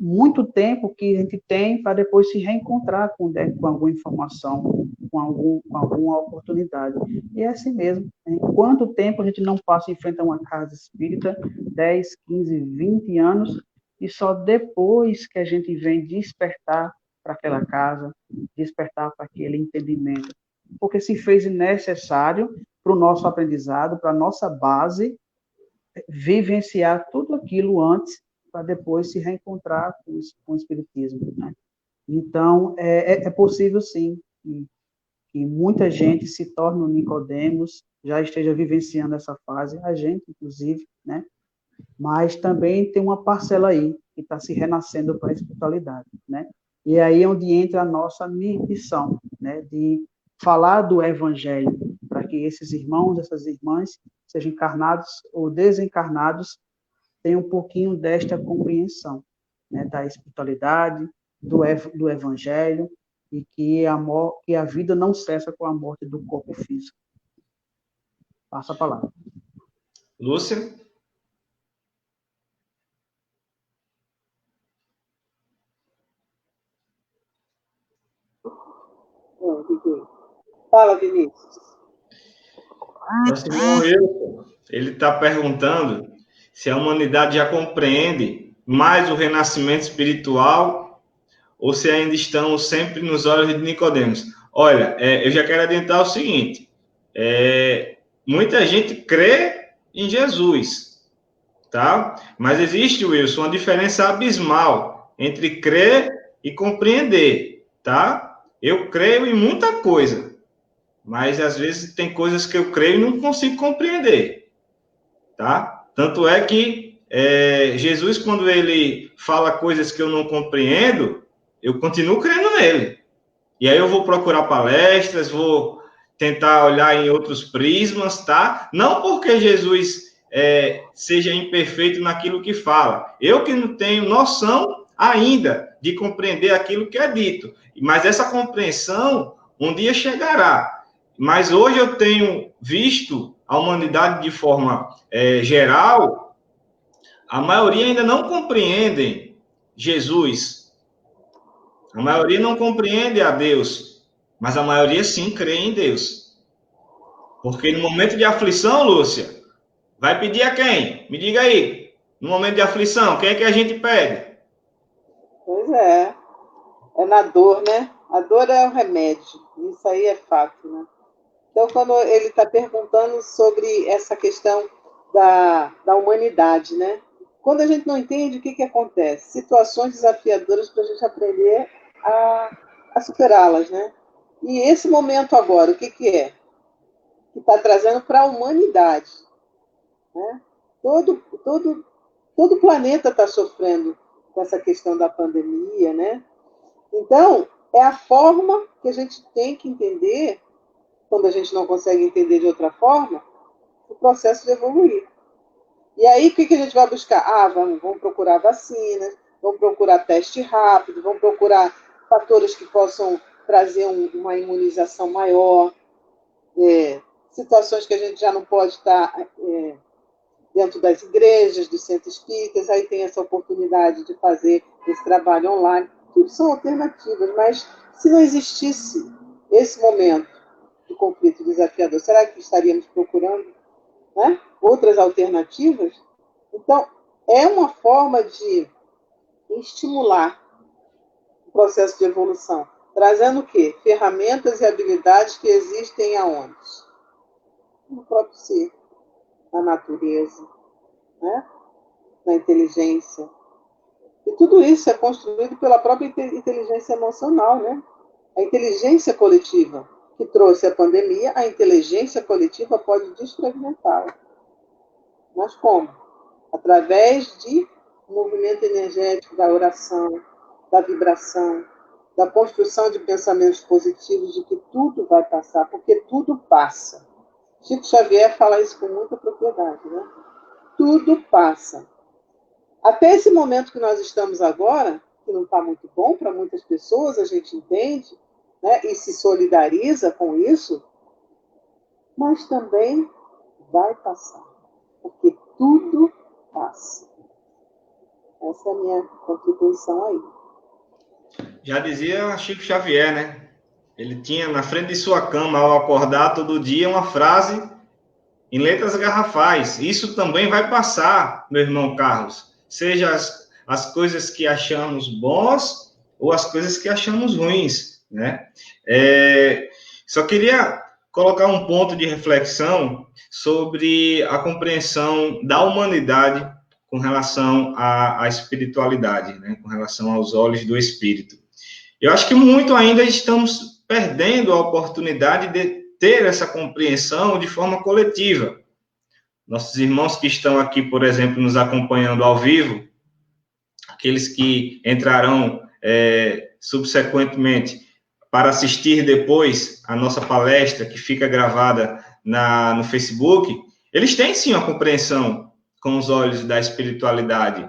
muito tempo que a gente tem para depois se reencontrar com alguma informação, com alguma oportunidade. E é assim mesmo. Né? Quanto tempo a gente não passa em frente a uma casa espírita, 10, 15, 20 anos, e só depois que a gente vem despertar para aquela casa, despertar para aquele entendimento. Porque se fez necessário para o nosso aprendizado, para a nossa base, vivenciar tudo aquilo antes, para depois se reencontrar com o Espiritismo. Né? Então, é possível, sim, que muita gente se torne um Nicodemos, já esteja vivenciando essa fase, a gente, inclusive, né? Mas também tem uma parcela aí que está se renascendo para a espiritualidade. Né? E aí é onde entra a nossa missão, né? De falar do Evangelho, para que esses irmãos, essas irmãs, sejam encarnados ou desencarnados, tem um pouquinho desta compreensão, né, da espiritualidade, do Evangelho, e que a vida não cessa com a morte do corpo físico. Passa a palavra. Lúcia? Fala, Vinícius. Nosso irmão Wilson, ele está perguntando se a humanidade já compreende mais o renascimento espiritual ou se ainda estamos sempre nos olhos de Nicodemos. Olha, eu já quero adiantar o seguinte, muita gente crê em Jesus, tá? Mas existe, Wilson, uma diferença abismal entre crer e compreender, tá? Eu creio em muita coisa, mas às vezes tem coisas que eu creio e não consigo compreender, tá? Tanto é que Jesus, quando ele fala coisas que eu não compreendo, eu continuo crendo nele. E aí eu vou procurar palestras, vou tentar olhar em outros prismas, tá? Não porque Jesus seja imperfeito naquilo que fala. Eu que não tenho noção ainda de compreender aquilo que é dito. Mas essa compreensão um dia chegará. Mas hoje eu tenho visto a humanidade de forma geral, a maioria ainda não compreende Jesus. A maioria não compreende a Deus, mas a maioria sim crê em Deus. Porque no momento de aflição, Lúcia, vai pedir a quem? Me diga aí. No momento de aflição, quem é que a gente pede? Pois é. É na dor, né? A dor é o remédio. Isso aí é fato, né? Então, quando ele está perguntando sobre essa questão da humanidade, né? Quando a gente não entende, o que acontece? Situações desafiadoras para a gente aprender a superá-las, né? E esse momento agora, o que é? Que está trazendo para a humanidade, né? Todo o planeta está sofrendo com essa questão da pandemia, né? Então, é a forma que a gente tem que entender, quando a gente não consegue entender de outra forma, o processo de evoluir. E aí, o que a gente vai buscar? Vamos procurar vacinas, vamos procurar teste rápido, vamos procurar fatores que possam trazer uma imunização maior, situações que a gente já não pode estar dentro das igrejas, dos centros espíritas, aí tem essa oportunidade de fazer esse trabalho online. Tudo são alternativas, mas se não existisse esse momento de conflito desafiador, será que estaríamos procurando, né, outras alternativas? Então, é uma forma de estimular o processo de evolução, trazendo o quê? Ferramentas e habilidades que existem aonde? No próprio ser, na natureza, né? Na inteligência. E tudo isso é construído pela própria inteligência emocional, né? A inteligência coletiva que trouxe a pandemia, a inteligência coletiva pode desfragmentá-la. Mas como? Através de um movimento energético da oração, da vibração, da construção de pensamentos positivos de que tudo vai passar, porque tudo passa. Chico Xavier fala isso com muita propriedade, né? Tudo passa. Até esse momento que nós estamos agora, que não está muito bom para muitas pessoas, a gente entende, né, e se solidariza com isso, mas também vai passar, porque tudo passa. Essa é a minha contribuição aí. Já dizia Chico Xavier, né? Ele tinha na frente de sua cama, ao acordar todo dia, uma frase em letras garrafais. Isso também vai passar, meu irmão Carlos. Seja as coisas que achamos bons ou as coisas que achamos ruins, né? Só queria colocar um ponto de reflexão sobre a compreensão da humanidade com relação à espiritualidade, né? Com relação aos olhos do espírito. Eu acho que muito ainda estamos perdendo a oportunidade de ter essa compreensão de forma coletiva. Nossos irmãos que estão aqui, por exemplo, nos acompanhando ao vivo, aqueles que entrarão subsequentemente para assistir depois a nossa palestra, que fica gravada no Facebook, eles têm sim uma compreensão com os olhos da espiritualidade,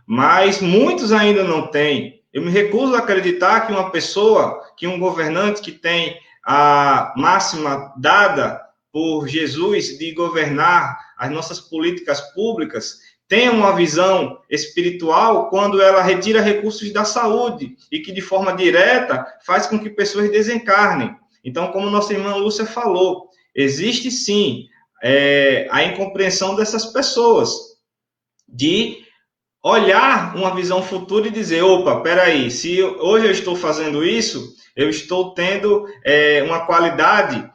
mas muitos ainda não têm. Eu me recuso a acreditar que uma pessoa, que um governante que tem a máxima dada por Jesus de governar as nossas políticas públicas, tenha uma visão espiritual quando ela retira recursos da saúde e que de forma direta faz com que pessoas desencarnem. Então, como nossa irmã Lúcia falou, existe sim a incompreensão dessas pessoas de olhar uma visão futura e dizer, opa, peraí, se hoje eu estou fazendo isso, eu estou tendo uma qualidade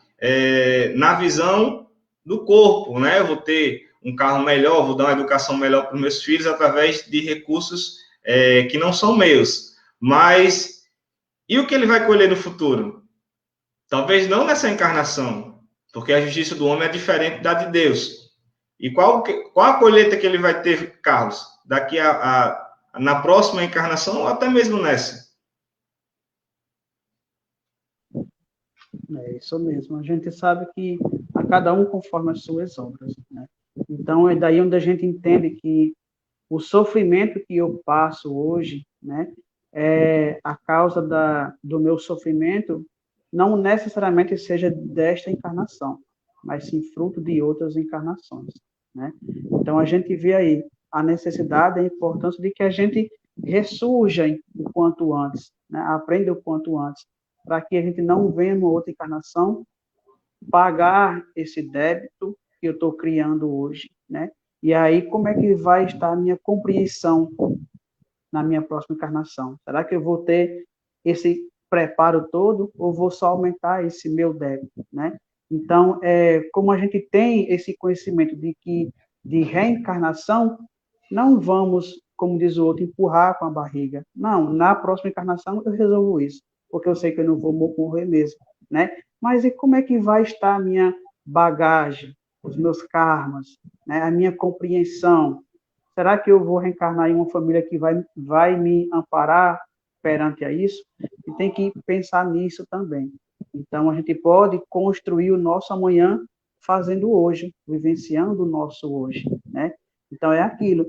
na visão do corpo, né? Eu vou ter um carro melhor, vou dar uma educação melhor para os meus filhos através de recursos que não são meus. Mas, e o que ele vai colher no futuro? Talvez não nessa encarnação, porque a justiça do homem é diferente da de Deus. E qual a colheita que ele vai ter, Carlos? Daqui na próxima encarnação ou até mesmo nessa? É isso mesmo. A gente sabe que a cada um conforme as suas obras, né? Então, Então, é daí onde a gente entende que o sofrimento que eu passo hoje, né, é a causa do meu sofrimento, não necessariamente seja desta encarnação, mas sim fruto de outras encarnações, né? Então, a gente vê aí a necessidade, a importância de que a gente ressurja o quanto antes, né? Aprenda o quanto antes, para que a gente não venha numa outra encarnação pagar esse débito que eu estou criando hoje, né? E aí, como é que vai estar a minha compreensão na minha próxima encarnação? Será que eu vou ter esse preparo todo ou vou só aumentar esse meu débito, né? Então, como a gente tem esse conhecimento de reencarnação, não vamos, como diz o outro, empurrar com a barriga. Não, na próxima encarnação eu resolvo isso, porque eu sei que eu não vou morrer mesmo, né? Mas e como é que vai estar a minha bagagem, os meus karmas, né? A minha compreensão? Será que eu vou reencarnar em uma família que vai me amparar perante a isso? E tem que pensar nisso também. Então, a gente pode construir o nosso amanhã fazendo hoje, vivenciando o nosso hoje, né? Então, é aquilo.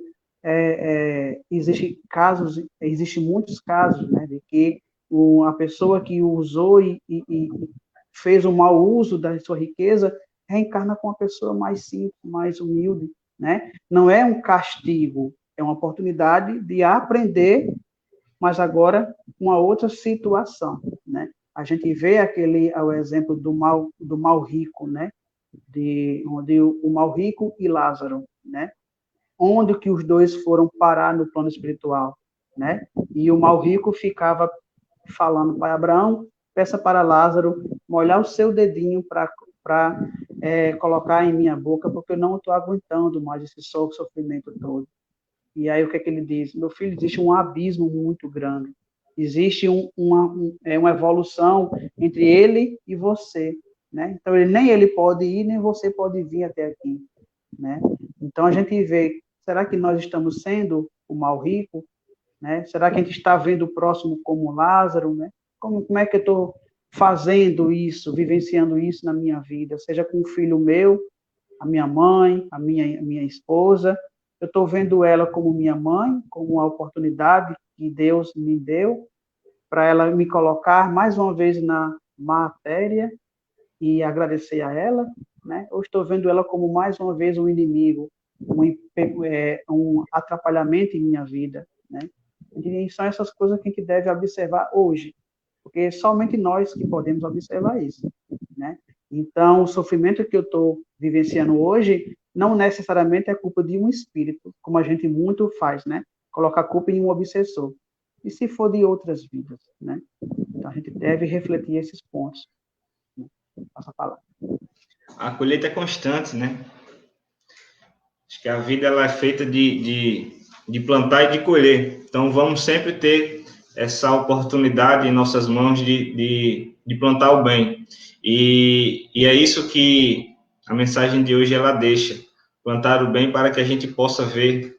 Existe muitos casos, né, de que a pessoa que usou e fez um mau uso da sua riqueza reencarna com uma pessoa mais simples, mais humilde, né? Não é um castigo, é uma oportunidade de aprender, mas agora uma outra situação, né? A gente vê o exemplo do mal rico, né? Onde o mal rico e Lázaro, né? Onde que os dois foram parar no plano espiritual, né? E o mal rico ficava falando para Abraão, peça para Lázaro molhar o seu dedinho para colocar em minha boca, porque eu não estou aguentando mais esse sofrimento todo. E aí o que é que ele diz? Meu filho, existe um abismo muito grande. Existe uma evolução entre ele e você, né? Então nem ele pode ir, nem você pode vir até aqui, né? Então a gente vê, será que nós estamos sendo o mal rico, né? Será que a gente está vendo o próximo como Lázaro, né? Como é que eu estou fazendo isso, vivenciando isso na minha vida, seja com um filho meu, a minha mãe, a minha esposa, eu estou vendo ela como minha mãe, como uma oportunidade que Deus me deu para ela me colocar mais uma vez na matéria e agradecer a ela, né? Ou estou vendo ela como mais uma vez um inimigo, um atrapalhamento em minha vida, né? E são essas coisas que a gente deve observar hoje, porque somente nós que podemos observar isso, né? Então, o sofrimento que eu estou vivenciando hoje não necessariamente é culpa de um espírito, como a gente muito faz, né? Colocar a culpa em um obsessor. E se for de outras vidas, né? Então, a gente deve refletir esses pontos. Passa a palavra. A colheita é constante, né? Acho que a vida ela é feita de plantar e de colher. Então, vamos sempre ter essa oportunidade em nossas mãos de plantar o bem. E é isso que a mensagem de hoje ela deixa. Plantar o bem para que a gente possa ver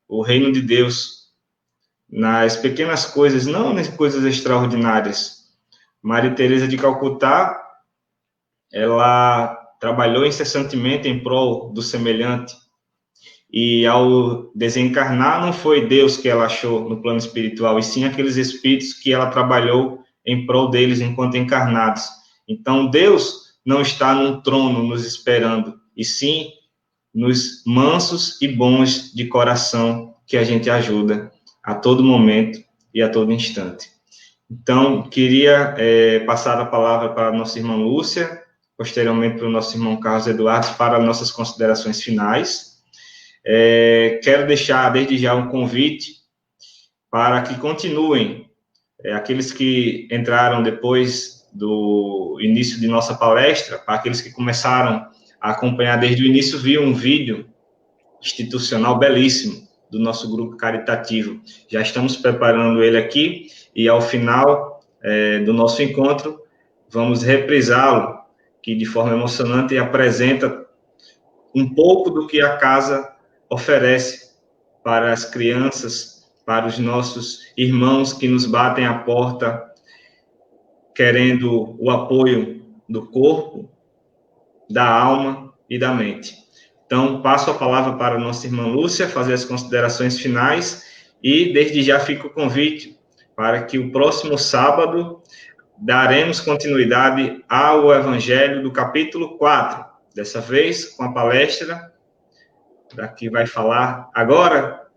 o reino de Deus nas pequenas coisas, não nas coisas extraordinárias. Maria Teresa de Calcutá, ela trabalhou incessantemente em prol do semelhante. E ao desencarnar, não foi Deus que ela achou no plano espiritual, e sim aqueles espíritos que ela trabalhou em prol deles enquanto encarnados. Então, Deus não está num trono nos esperando, e sim nos mansos e bons de coração que a gente ajuda a todo momento e a todo instante. Então, queria passar a palavra para a nossa irmã Lúcia, posteriormente para o nosso irmão Carlos Eduardo, para nossas considerações finais. Quero deixar desde já um convite para que continuem, aqueles que entraram depois do início de nossa palestra, para aqueles que começaram a acompanhar desde o início, viram um vídeo institucional belíssimo do nosso grupo caritativo. Já estamos preparando ele aqui e ao final do nosso encontro vamos reprisá-lo, que de forma emocionante apresenta um pouco do que a casa oferece para as crianças, para os nossos irmãos que nos batem à porta querendo o apoio do corpo, da alma e da mente. Então, passo a palavra para a nossa irmã Lúcia fazer as considerações finais e, desde já, fica o convite para que o próximo sábado daremos continuidade ao Evangelho do capítulo 4, dessa vez com a palestra da que vai falar agora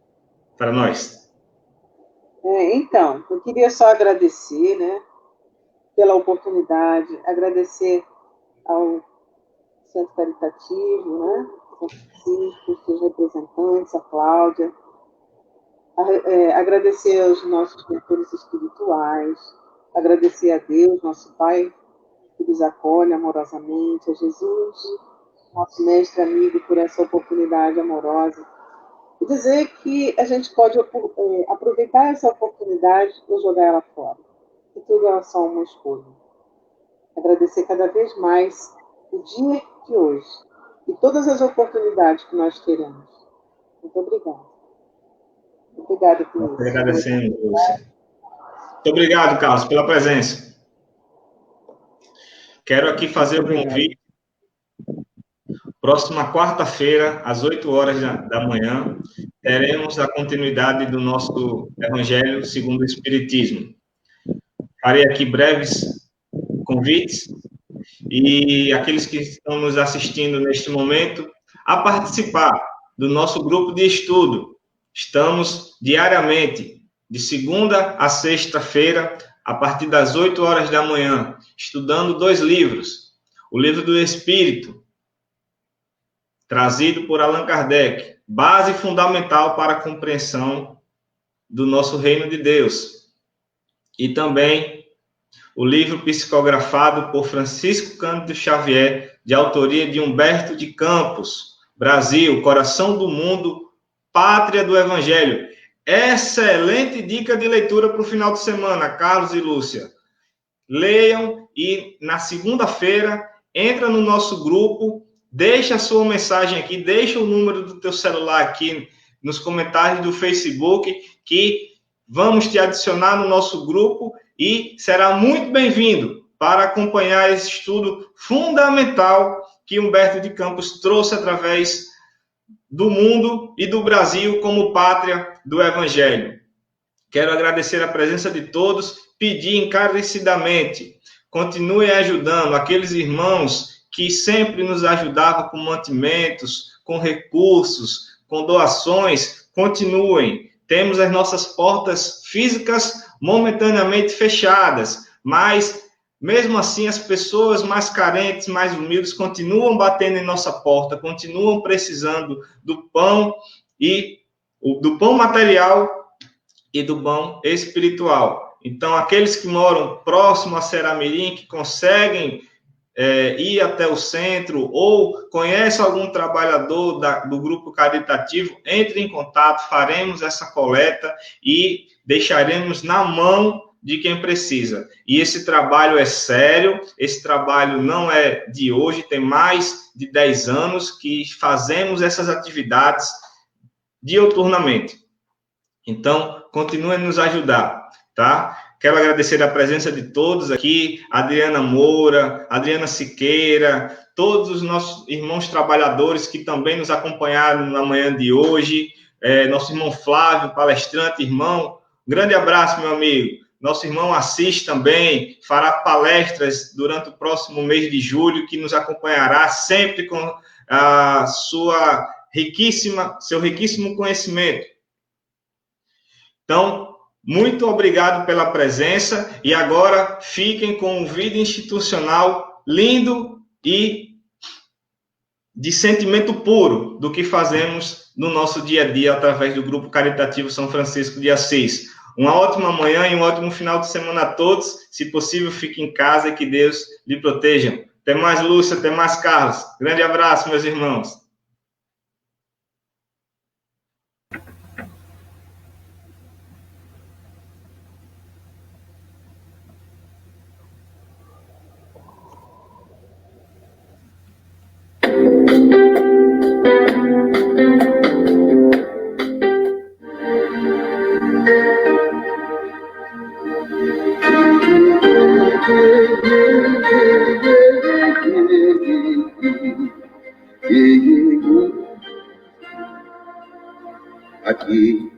para nós. Então, eu queria só agradecer, né, pela oportunidade, agradecer ao Centro Caritativo, né, São Francisco, seus representantes, a Cláudia, agradecer aos nossos mentores espirituais, agradecer a Deus, nosso Pai, que nos acolhe amorosamente, a Jesus, nosso mestre amigo, por essa oportunidade amorosa. E dizer que a gente pode aproveitar essa oportunidade e jogar ela fora. Que tudo é só uma escolha. Agradecer cada vez mais o dia de hoje e todas as oportunidades que nós teremos. Muito obrigada. Obrigada por isso. Agradecemos, Lúcia. Muito obrigado, Carlos, pela presença. Quero aqui fazer o convite. Próxima quarta-feira, às 8 horas da manhã, teremos a continuidade do nosso Evangelho segundo o Espiritismo. Farei aqui breves convites e aqueles que estão nos assistindo neste momento a participar do nosso grupo de estudo. Estamos diariamente, de segunda a sexta-feira, a partir das 8 horas da manhã, estudando 2 livros. O Livro do Espírito, trazido por Allan Kardec, base fundamental para a compreensão do nosso reino de Deus. E também o livro psicografado por Francisco Cândido Xavier, de autoria de Humberto de Campos, Brasil, Coração do Mundo, Pátria do Evangelho. Excelente dica de leitura para o final de semana, Carlos e Lúcia. Leiam e na segunda-feira entra no nosso grupo, deixa a sua mensagem aqui, deixa o número do teu celular aqui nos comentários do Facebook, que vamos te adicionar no nosso grupo e será muito bem-vindo para acompanhar esse estudo fundamental que Humberto de Campos trouxe através do mundo e do Brasil como pátria do Evangelho. Quero agradecer a presença de todos, pedir encarecidamente, continuem ajudando aqueles irmãos que sempre nos ajudavam com mantimentos, com recursos, com doações, continuem. Temos as nossas portas físicas momentaneamente fechadas, mas, mesmo assim, as pessoas mais carentes, mais humildes, continuam batendo em nossa porta, continuam precisando do pão do pão material e do pão espiritual. Então, aqueles que moram próximo a Ceramirim, que conseguem ir até o centro ou conhece algum trabalhador do grupo caritativo, entre em contato, faremos essa coleta e deixaremos na mão de quem precisa. E esse trabalho é sério, esse trabalho não é de hoje, tem mais de 10 anos que fazemos essas atividades diuturnamente. Então, continuem a nos ajudar, tá? Quero agradecer a presença de todos aqui, Adriana Moura, Adriana Siqueira, todos os nossos irmãos trabalhadores que também nos acompanharam na manhã de hoje, nosso irmão Flávio, palestrante, irmão, grande abraço, meu amigo. Nosso irmão Assis também fará palestras durante o próximo mês de julho, que nos acompanhará sempre com seu riquíssimo conhecimento. Então, muito obrigado pela presença e agora fiquem com um vídeo institucional lindo e de sentimento puro do que fazemos no nosso dia a dia através do Grupo Caritativo São Francisco de Assis. Uma ótima manhã e um ótimo final de semana a todos. Se possível, fique em casa e que Deus lhe proteja. Até mais, Lúcia, até mais, Carlos. Grande abraço, meus irmãos. Aqui,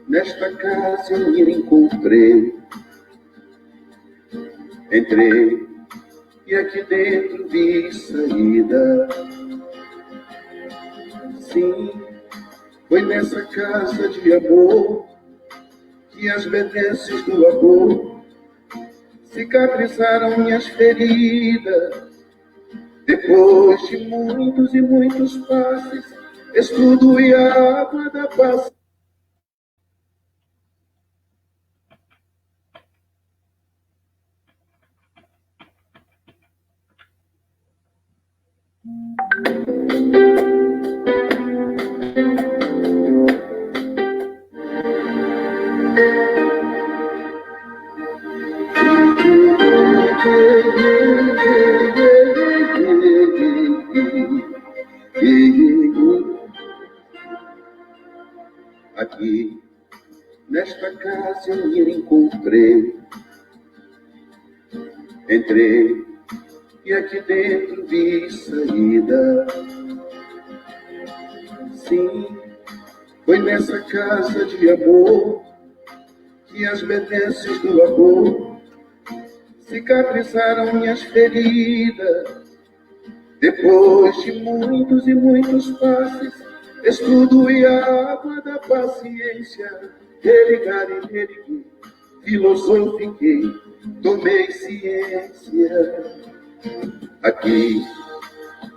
nesta casa eu me encontrei. Entrei e aqui dentro vi saída. Sim, foi nessa casa de amor que as benesses do amor cicatrizaram minhas feridas. Depois de muitos e muitos passes, estudo e a água da paz. Aqui, nesta casa eu me encontrei. Entrei e aqui dentro vi saída. Sim, foi nessa casa de amor que as benesses do amor cicatrizaram minhas feridas. Depois de muitos e muitos passes, estudo e a água da paciência, religar e religui, filosofiquei, tomei ciência. Aqui,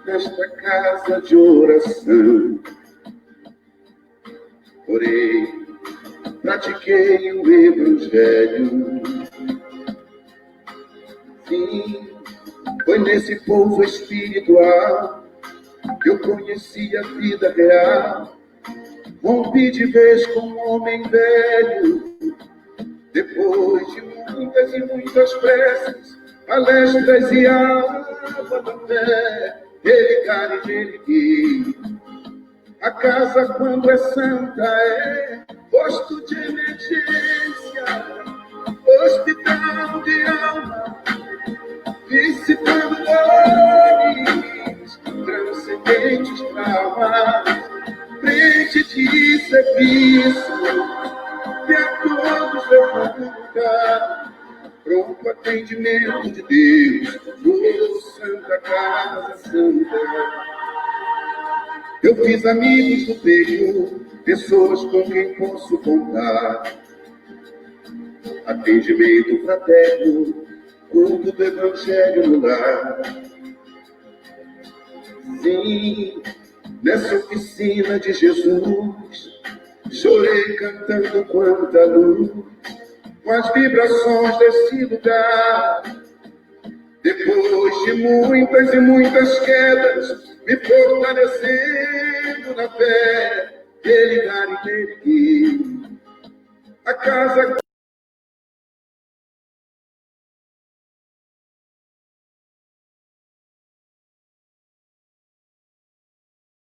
nesta casa de oração, orei, pratiquei o evangelho. Sim, foi nesse pouso espiritual que eu conheci a vida real. Rompi de vez com um homem velho. Depois de muitas e muitas preces, palestras e água da fé, religar e religui. A casa, quando é santa, é posto de emergência, hospital de alma, dissipando dores, transcendentes traumas, frente de serviço, que a todos levanta, pronto atendimento de Deus, no Santa Casa Santa. Eu fiz amigos do peito, pessoas com quem posso contar, atendimento fraterno, culto do Evangelho no lar. Sim, nessa oficina de Jesus, chorei cantando quanta luz, com as vibrações desse lugar. Depois de muitas e muitas quedas, me fortalecendo na fé, religar e reerguer. A casa